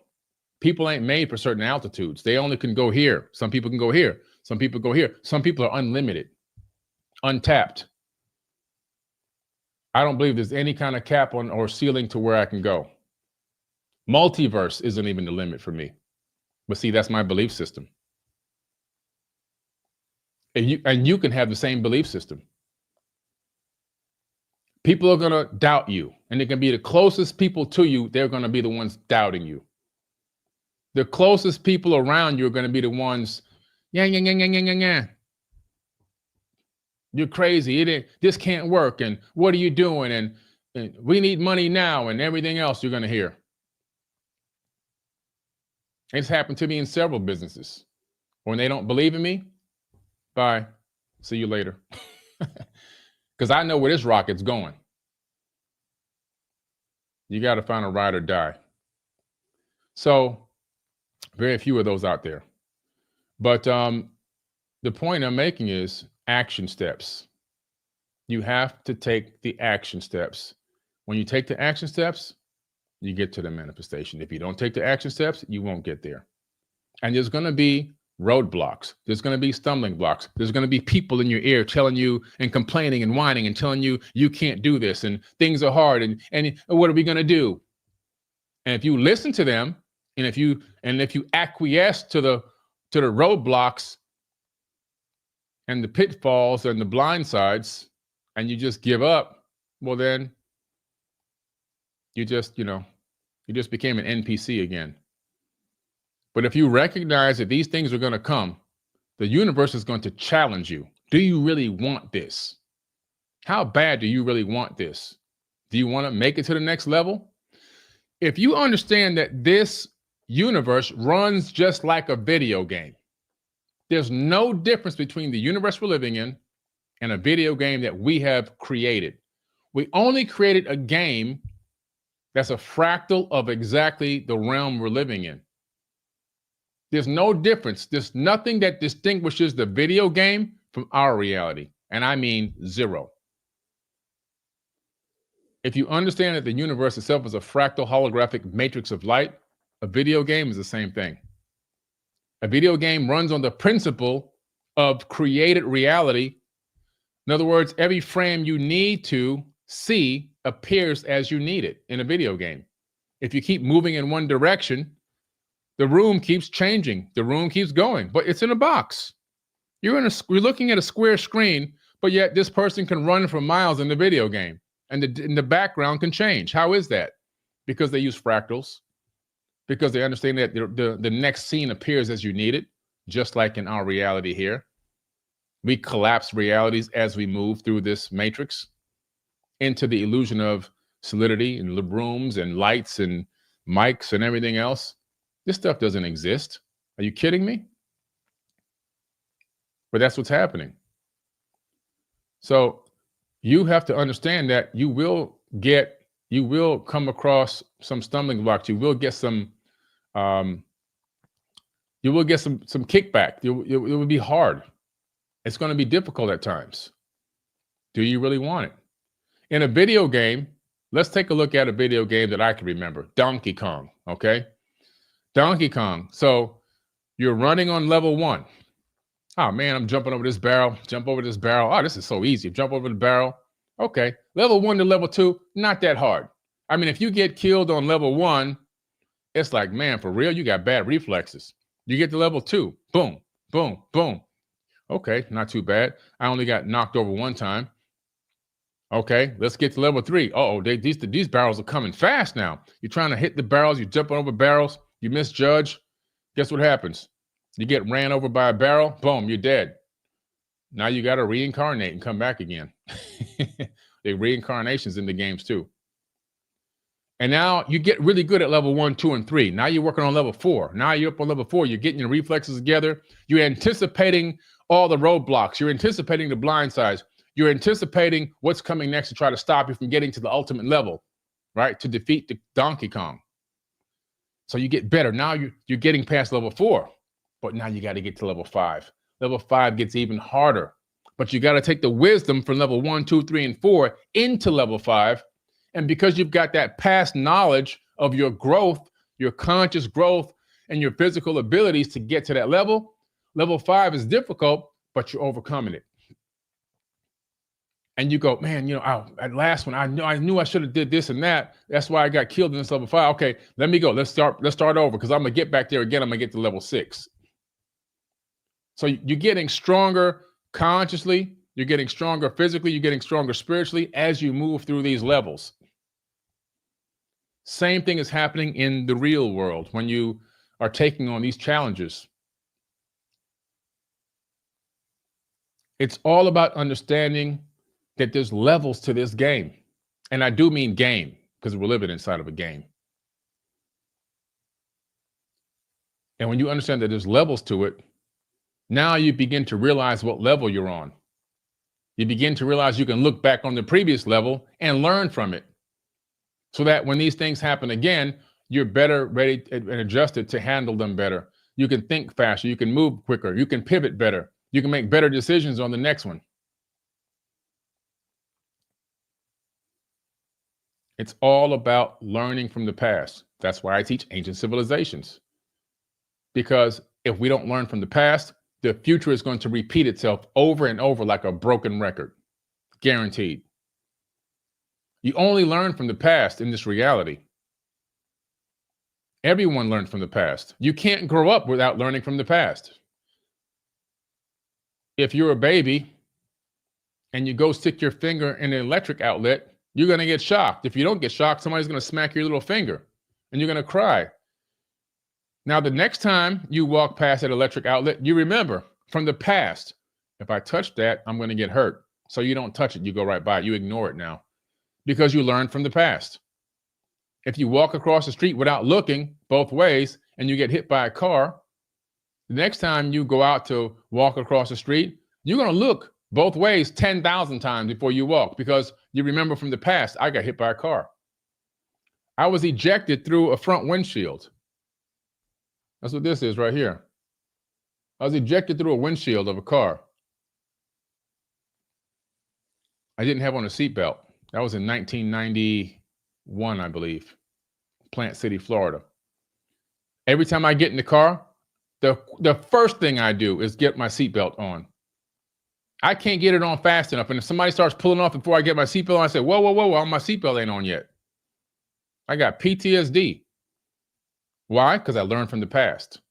People ain't made for certain altitudes. They only can go here. Some people can go here. Some people go here. Some people are unlimited, untapped. I don't believe there's any kind of cap on or ceiling to where I can go. Multiverse isn't even the limit for me. But see, that's my belief system. And you can have the same belief system. People are going to doubt you, and it can be the closest people to you. They're going to be the ones doubting you. The closest people around you are going to be the ones, yeah. You're crazy. This can't work. And what are you doing? And we need money now, and everything else you're going to hear. It's happened to me in several businesses. When they don't believe in me, bye. See you later. Because I know where this rocket's going. You got to find a ride or die. So, very few of those out there. But the point I'm making is action steps. You have to take the action steps. When you take the action steps, you get to the manifestation. If you don't take the action steps, you won't get there. And there's going to be roadblocks. There's going to be stumbling blocks. There's going to be people in your ear telling you and complaining and whining and telling you you can't do this and things are hard and what are we going to do? And if you listen to them and if you acquiesce to the roadblocks and the pitfalls and the blind sides and you just give up, well then you just became an NPC again. But if you recognize that these things are going to come, the universe is going to challenge you. Do you really want this? How bad do you really want this? Do you want to make it to the next level? If you understand that this universe runs just like a video game, there's no difference between the universe we're living in and a video game that we have created. We only created a game that's a fractal of exactly the realm we're living in. There's no difference. There's nothing that distinguishes the video game from our reality. And I mean zero. If you understand that the universe itself is a fractal holographic matrix of light, a video game is the same thing. A video game runs on the principle of created reality. In other words, every frame you need to see appears as you need it in a video game. If you keep moving in one direction, the room keeps changing. The room keeps going, but it's in a box. You're looking at a square screen, but yet this person can run for miles in the video game, and the background can change. How is that? Because they use fractals. Because they understand that the next scene appears as you need it, just like in our reality here. We collapse realities as we move through this matrix into the illusion of solidity and rooms and lights and mics and everything else. This stuff doesn't exist. Are you kidding me? But that's what's happening. So you have to understand that you will come across some stumbling blocks. You will get some kickback. It will be hard. It's going to be difficult at times. Do you really want it? In a video game, let's take a look at a video game that I can remember. Donkey Kong, okay? Donkey Kong. So you're running on level 1. Oh man, I'm jumping over this barrel, jump over this barrel. Oh, this is so easy. Jump over the barrel. Okay. Level 1 to level 2, not that hard. I mean, if you get killed on level 1, it's like, man, for real, you got bad reflexes. You get to level 2, boom, boom, boom. Okay, not too bad. I only got knocked over 1 time. Okay, let's get to level 3. Uh-oh, these barrels are coming fast now. You're trying to hit the barrels, you're jumping over barrels, you misjudge. Guess what happens? You get ran over by a barrel, boom, you're dead. Now you got to reincarnate and come back again. The reincarnations in the games too. And now you get really good at level 1, 2, and 3. Now you're working on level 4. Now you're up on level 4. You're getting your reflexes together. You're anticipating all the roadblocks. You're anticipating the blind sides. You're anticipating what's coming next to try to stop you from getting to the ultimate level, right? To defeat the Donkey Kong. So you get better. Now you're getting past level 4, but now you got to get to level 5. Level 5 gets even harder, but you got to take the wisdom from level 1, 2, 3, and 4 into level 5. And because you've got that past knowledge of your growth, your conscious growth, and your physical abilities to get to that level, level 5 is difficult, but you're overcoming it. And you go, man, you know, at last one, I knew I should have did this and that. That's why I got killed in this level 5. Okay, let me go. Let's start over, because I'm gonna get back there again. I'm gonna get to level 6. So you're getting stronger consciously, you're getting stronger physically, you're getting stronger spiritually as you move through these levels. Same thing is happening in the real world when you are taking on these challenges. It's all about understanding that there's levels to this game. And I do mean game, because we're living inside of a game. And when you understand that there's levels to it, now you begin to realize what level you're on. You begin to realize you can look back on the previous level and learn from it, so that when these things happen again, you're better ready and adjusted to handle them better. You can think faster, you can move quicker, you can pivot better, you can make better decisions on the next one. It's all about learning from the past. That's why I teach ancient civilizations. Because if we don't learn from the past, the future is going to repeat itself over and over like a broken record. Guaranteed. You only learn from the past in this reality. Everyone learned from the past. You can't grow up without learning from the past. If you're a baby and you go stick your finger in an electric outlet, you're going to get shocked. If you don't get shocked, somebody's going to smack your little finger and you're going to cry. Now, the next time you walk past that electric outlet, you remember from the past, if I touch that, I'm going to get hurt. So you don't touch it. You go right by it. You ignore it now because you learned from the past. If you walk across the street without looking both ways and you get hit by a car, the next time you go out to walk across the street, you're going to look both ways 10,000 times before you walk, because you remember from the past, I got hit by a car. I was ejected through a front windshield. That's what this is right here. I was ejected through a windshield of a car. I didn't have on a seatbelt. That was in 1991, I believe. Plant City, Florida. Every time I get in the car, the first thing I do is get my seatbelt on. I can't get it on fast enough. And if somebody starts pulling off before I get my seatbelt on, I say, whoa, whoa, whoa, my seatbelt ain't on yet. I got PTSD. Why? Because I learned from the past.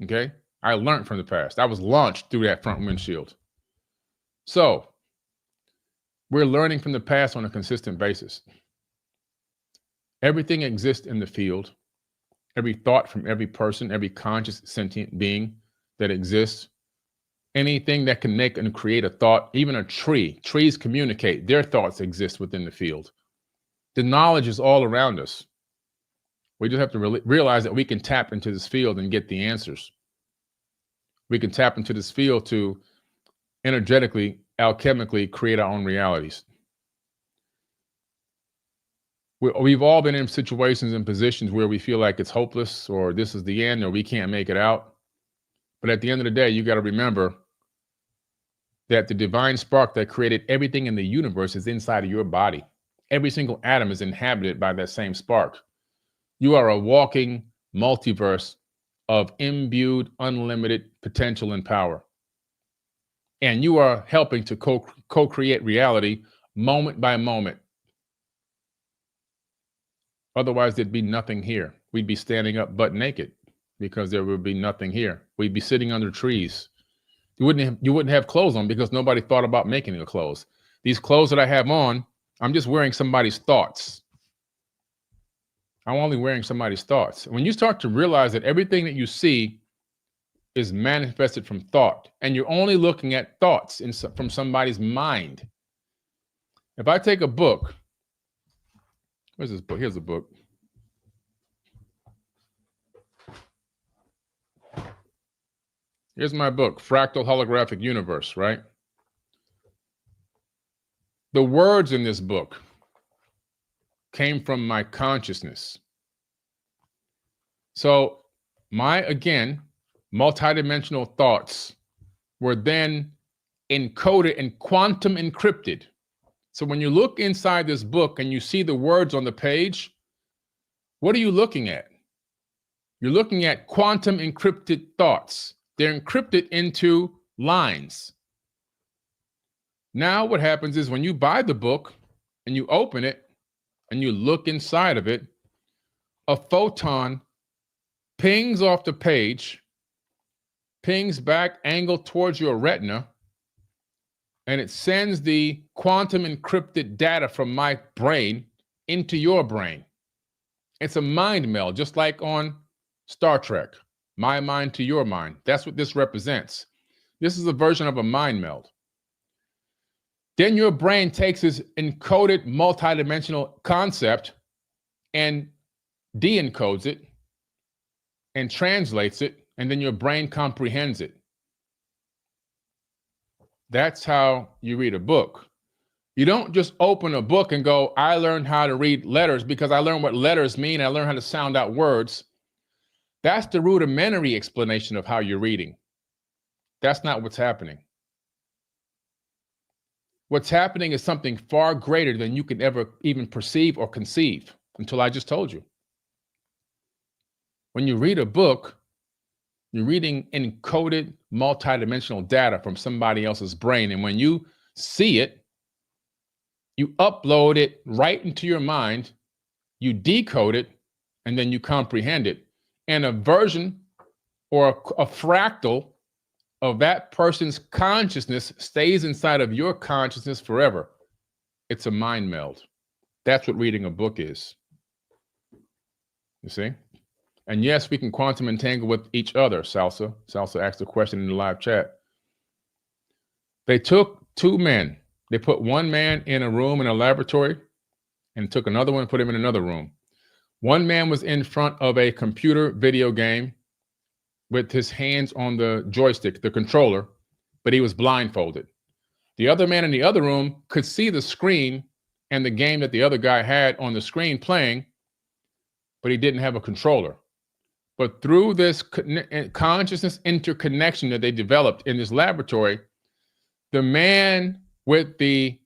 Okay? I learned from the past. I was launched through that front windshield. So, we're learning from the past on a consistent basis. Everything exists in the field. Every thought from every person, every conscious sentient being that exists. Anything that can make and create a thought, even a tree. Trees communicate. Their thoughts exist within the field. The knowledge is all around us. We just have to realize that we can tap into this field and get the answers. We can tap into this field to energetically, alchemically create our own realities. We've all been in situations and positions where we feel like it's hopeless, or this is the end, or we can't make it out. But at the end of the day, you got to remember that the divine spark that created everything in the universe is inside of your body. Every single atom is inhabited by that same spark. You are a walking multiverse of imbued, unlimited potential and power. And you are helping to co-create reality moment by moment. Otherwise, there'd be nothing here. We'd be standing up butt naked because there would be nothing here. We'd be sitting under trees. You wouldn't have clothes on because nobody thought about making the clothes. These clothes that I have on, I'm just wearing somebody's thoughts. I'm only wearing somebody's thoughts. When you start to realize that everything that you see is manifested from thought, and you're only looking at thoughts from somebody's mind. If I take a book, where's this book? Here's a book. Here's my book, Fractal Holographic Universe, right? The words in this book came from my consciousness. So again, multidimensional thoughts were then encoded and quantum encrypted. So when you look inside this book and you see the words on the page, what are you looking at? You're looking at quantum encrypted thoughts. They're encrypted into lines. Now what happens is when you buy the book and you open it and you look inside of it, a photon pings off the page, pings back angled towards your retina, and it sends the quantum encrypted data from my brain into your brain. It's a mind meld, just like on Star Trek, my mind to your mind. That's what this represents. This is a version of a mind meld. Then your brain takes this encoded multidimensional concept and de-encodes it and translates it, and then your brain comprehends it. That's how you read a book. You don't just open a book and go, I learned how to read letters because I learned what letters mean. I learned how to sound out words. That's the rudimentary explanation of how you're reading. That's not what's happening. What's happening is something far greater than you could ever even perceive or conceive until I just told you. When you read a book, you're reading encoded multidimensional data from somebody else's brain. And when you see it, you upload it right into your mind, you decode it, and then you comprehend it. And a version or a fractal of that person's consciousness stays inside of your consciousness forever. It's a mind meld. That's what reading a book is. You see? And yes, we can quantum entangle with each other, Salsa. Salsa asked a question in the live chat. They took two men. They put one man in a room in a laboratory and took another one and put him in another room. One man was in front of a computer video game with his hands on the joystick, the controller, but he was blindfolded. The other man in the other room could see the screen and the game that the other guy had on the screen playing, but he didn't have a controller. But through this consciousness interconnection that they developed in this laboratory, the man with the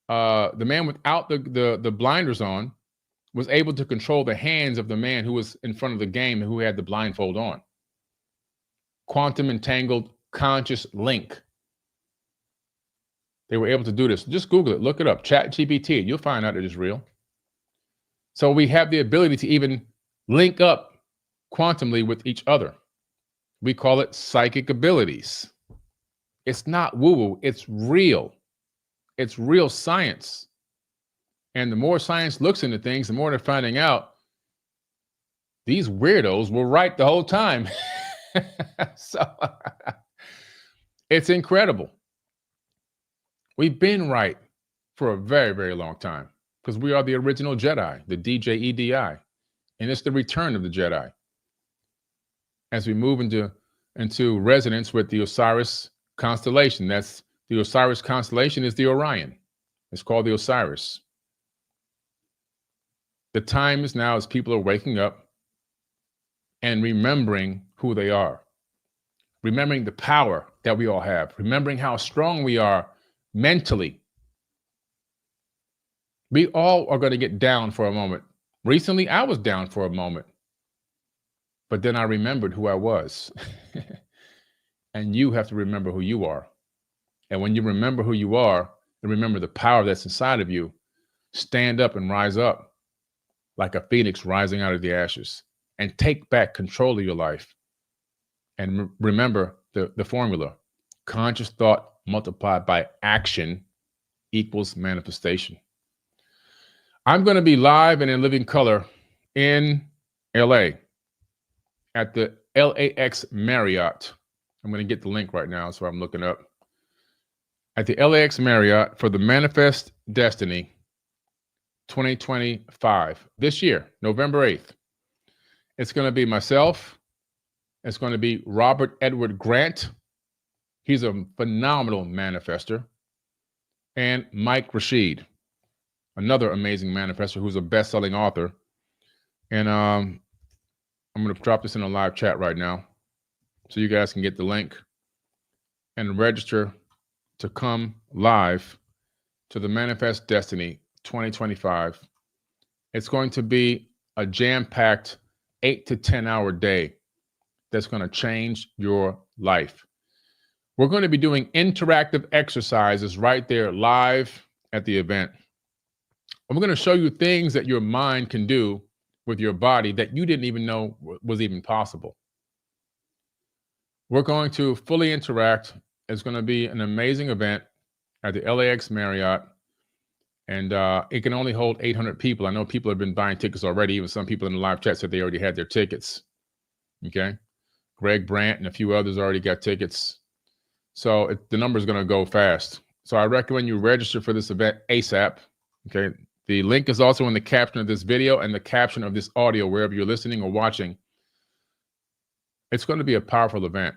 man without the blinders on was able to control the hands of the man who was in front of the game and who had the blindfold on. Quantum entangled conscious link. They were able to do this. Just Google it, look it up, ChatGPT, you'll find out it is real. So we have the ability to even link up quantumly with each other. We call it psychic abilities. It's not woo-woo, it's real. It's real science. And the more science looks into things, the more they're finding out these weirdos were right the whole time. So it's incredible. We've been right for a very, very long time because we are the original Jedi, the DJEDI, and it's the return of the Jedi. As we move into resonance with the Osiris constellation, that's the Osiris constellation is the Orion. It's called the Osiris. The time is now as people are waking up and remembering who they are, remembering the power that we all have, remembering how strong we are mentally. We all are going to get down for a moment. Recently, I was down for a moment, but then I remembered who I was. And you have to remember who you are. And when you remember who you are and remember the power that's inside of you, stand up and rise up. like a phoenix rising out of the ashes, and take back control of your life. And remember the formula: conscious thought multiplied by action equals manifestation. I'm going to be live and in living color in LA at the LAX Marriott. I'm going to get the link right now, so I'm looking up. At the LAX Marriott for the Manifest Destiny 2025, this year, November 8th. It's going to be myself. It's going to be Robert Edward Grant. He's a phenomenal manifester. And Mike Rashid, another amazing manifester who's a best-selling author. And I'm going to drop this in a live chat right now so you guys can get the link and register to come live to the Manifest Destiny 2025. It's going to be a jam-packed 8 to 10 hour day that's going to change your life. We're going to be doing interactive exercises right there live at the event. I'm going to show you things that your mind can do with your body that you didn't even know was even possible. We're going to fully interact. It's going to be an amazing event at the LAX Marriott, and it can only hold 800 people. I know people have been buying tickets already. Even some people in the live chat said they already had their tickets. Okay. Greg Brandt and a few others already got tickets. So the number is going to go fast. So I recommend you register for this event ASAP. Okay. The link is also in the caption of this video and the caption of this audio, wherever you're listening or watching. It's going to be a powerful event.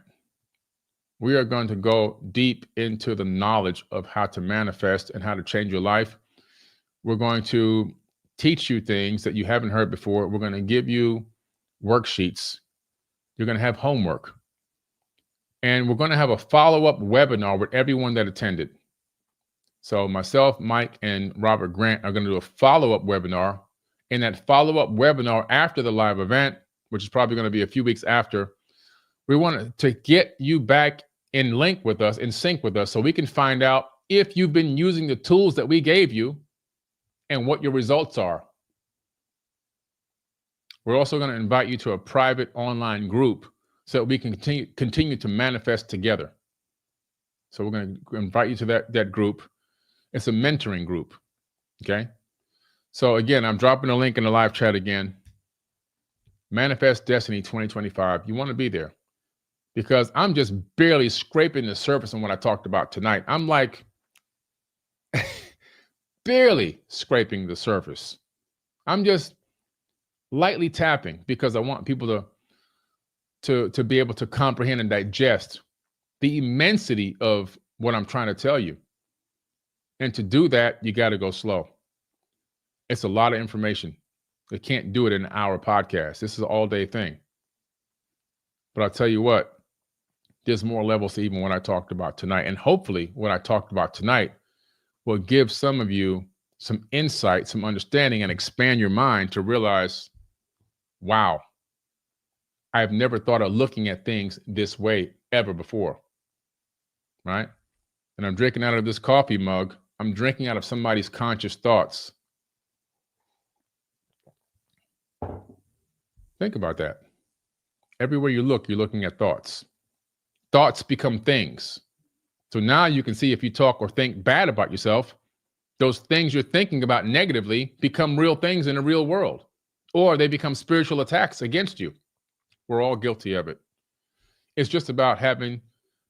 We are going to go deep into the knowledge of how to manifest and how to change your life. We're going to teach you things that you haven't heard before. We're going to give you worksheets. You're going to have homework. And we're going to have a follow-up webinar with everyone that attended. So myself, Mike, and Robert Grant are going to do a follow-up webinar. In that follow-up webinar after the live event, which is probably going to be a few weeks after, we want to get you back in sync with us, so we can find out if you've been using the tools that we gave you and what your results are. We're also going to invite you to a private online group so that we can continue to manifest together. So we're going to invite you to that group. It's a mentoring group. Okay. So again, I'm dropping a link in the live chat again. Manifest Destiny 2025. You want to be there, because I'm just barely scraping the surface on what I talked about tonight. I'm like barely scraping the surface. I'm just lightly tapping because I want people to be able to comprehend and digest the immensity of what I'm trying to tell you. And to do that, you got to go slow. It's a lot of information. You can't do it in an hour podcast. This is an all-day thing. But I'll tell you what, there's more levels to even what I talked about tonight. And hopefully what I talked about tonight will give some of you some insight, some understanding, and expand your mind to realize, wow, I've never thought of looking at things this way ever before, right? And I'm drinking out of this coffee mug. I'm drinking out of somebody's conscious thoughts. Think about that. Everywhere you look, you're looking at thoughts. Thoughts become things. So now you can see if you talk or think bad about yourself, those things you're thinking about negatively become real things in the real world, or they become spiritual attacks against you. We're all guilty of it. It's just about having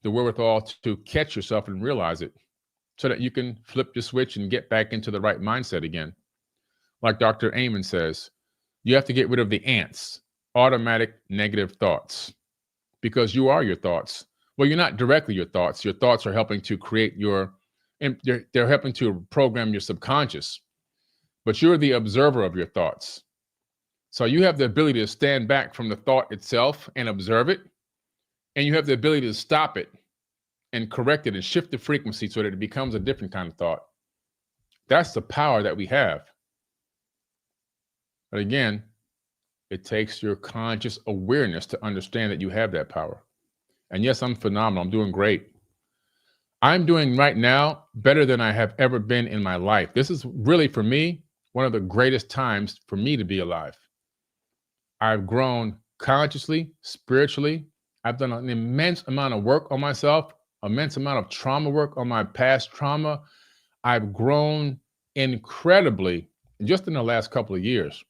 the wherewithal to catch yourself and realize it so that you can flip the switch and get back into the right mindset again. Like Dr. Amen says, you have to get rid of the ants, automatic negative thoughts, because you are your thoughts. Well, you're not directly your thoughts. Your thoughts are helping to create they're helping to program your subconscious, but you're the observer of your thoughts. So you have the ability to stand back from the thought itself and observe it. And you have the ability to stop it and correct it and shift the frequency so that it becomes a different kind of thought. That's the power that we have. But again, it takes your conscious awareness to understand that you have that power. And yes, I'm phenomenal. I'm doing great. I'm doing right now better than I have ever been in my life. This is really, for me, one of the greatest times for me to be alive. I've grown consciously, spiritually. I've done an immense amount of work on myself, immense amount of trauma work on my past trauma. I've grown incredibly just in the last couple of years.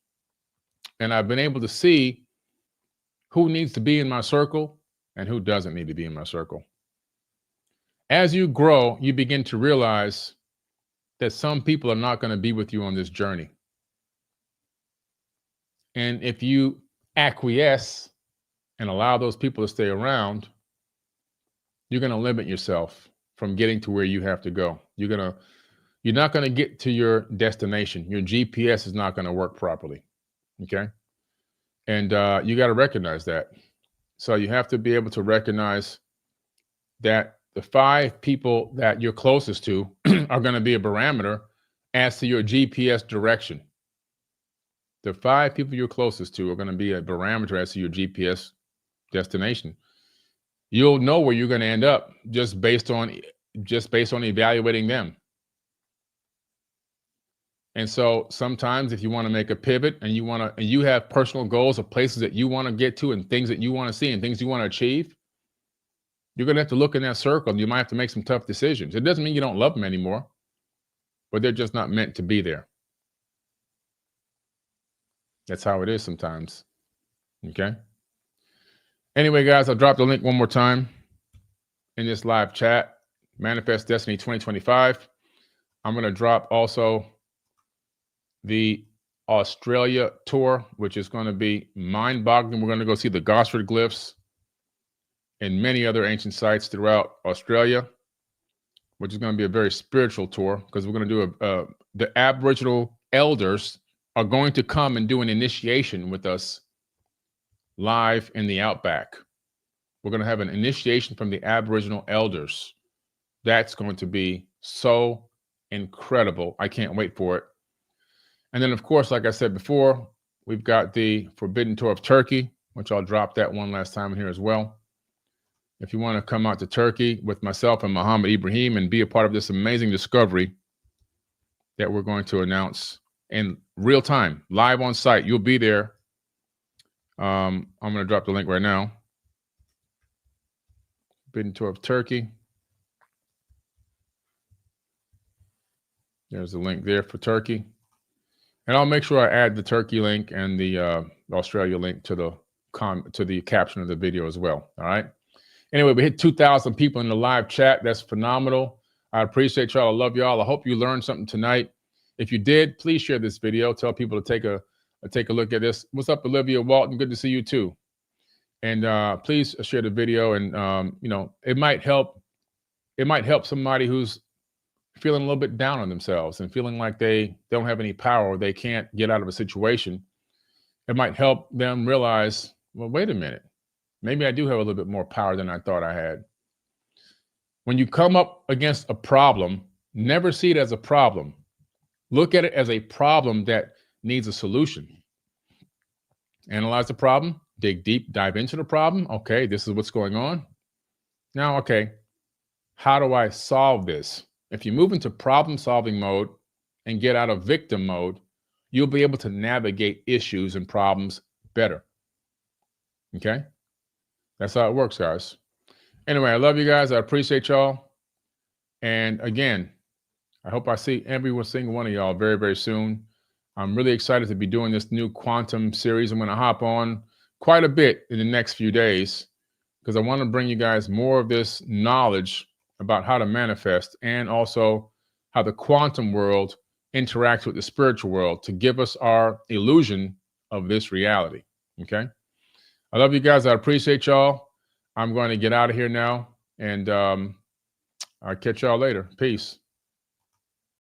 And I've been able to see who needs to be in my circle and who doesn't need to be in my circle. As you grow, you begin to realize that some people are not going to be with you on this journey. And if you acquiesce and allow those people to stay around, you're going to limit yourself from getting to where you have to go. You're not going to get to your destination. Your GPS is not going to work properly. Okay. And you got to recognize that. So you have to be able to recognize that the 5 people that you're closest to are going to be a barometer as to your GPS direction. The 5 people you're closest to are going to be a barometer as to your GPS destination. You'll know where you're going to end up just based on evaluating them. And so sometimes if you want to make a pivot and you have personal goals of places that you want to get to and things that you want to see and things you want to achieve, you're going to have to look in that circle and you might have to make some tough decisions. It doesn't mean you don't love them anymore, but they're just not meant to be there. That's how it is sometimes. Okay. Anyway, guys, I'll drop the link one more time in this live chat, Manifest Destiny 2025. I'm going to drop also the Australia tour, which is going to be mind-boggling. We're going to go see the Gosford glyphs and many other ancient sites throughout Australia, which is going to be a very spiritual tour because we're going to do the Aboriginal elders are going to come and do an initiation with us live in the outback. We're going to have an initiation from the Aboriginal elders. That's going to be so incredible. I can't wait for it. And then, of course, like I said before, we've got the Forbidden Tour of Turkey, which I'll drop that one last time here as well. If you want to come out to Turkey with myself and Muhammad Ibrahim and be a part of this amazing discovery that we're going to announce in real time, live on site, you'll be there. I'm going to drop the link right now. Forbidden Tour of Turkey. There's the link there for Turkey. And I'll make sure I add the Turkey link and the Australia link to the caption of the video as well. All right. Anyway, we hit 2,000 people in the live chat. That's phenomenal. I appreciate y'all. I love y'all. I hope you learned something tonight. If you did, please share this video. Tell people to take a look at this. What's up, Olivia Walton? Good to see you too. And please share the video. And it might help. It might help somebody who's feeling a little bit down on themselves and feeling like they don't have any power or they can't get out of a situation. It might help them realize, well, wait a minute. Maybe I do have a little bit more power than I thought I had. When you come up against a problem, never see it as a problem. Look at it as a problem that needs a solution. Analyze the problem, dig deep, dive into the problem. Okay, this is what's going on. Now, okay, how do I solve this? If you move into problem-solving mode and get out of victim mode, you'll be able to navigate issues and problems better. Okay? That's how it works, guys. Anyway, I love you guys. I appreciate y'all. And again, I hope I see every single one of y'all very, very soon. I'm really excited to be doing this new quantum series. I'm going to hop on quite a bit in the next few days because I want to bring you guys more of this knowledge about how to manifest and also how the quantum world interacts with the spiritual world to give us our illusion of this reality. Okay? I love you guys. I appreciate y'all. I'm going to get out of here now, and I'll catch y'all later. Peace.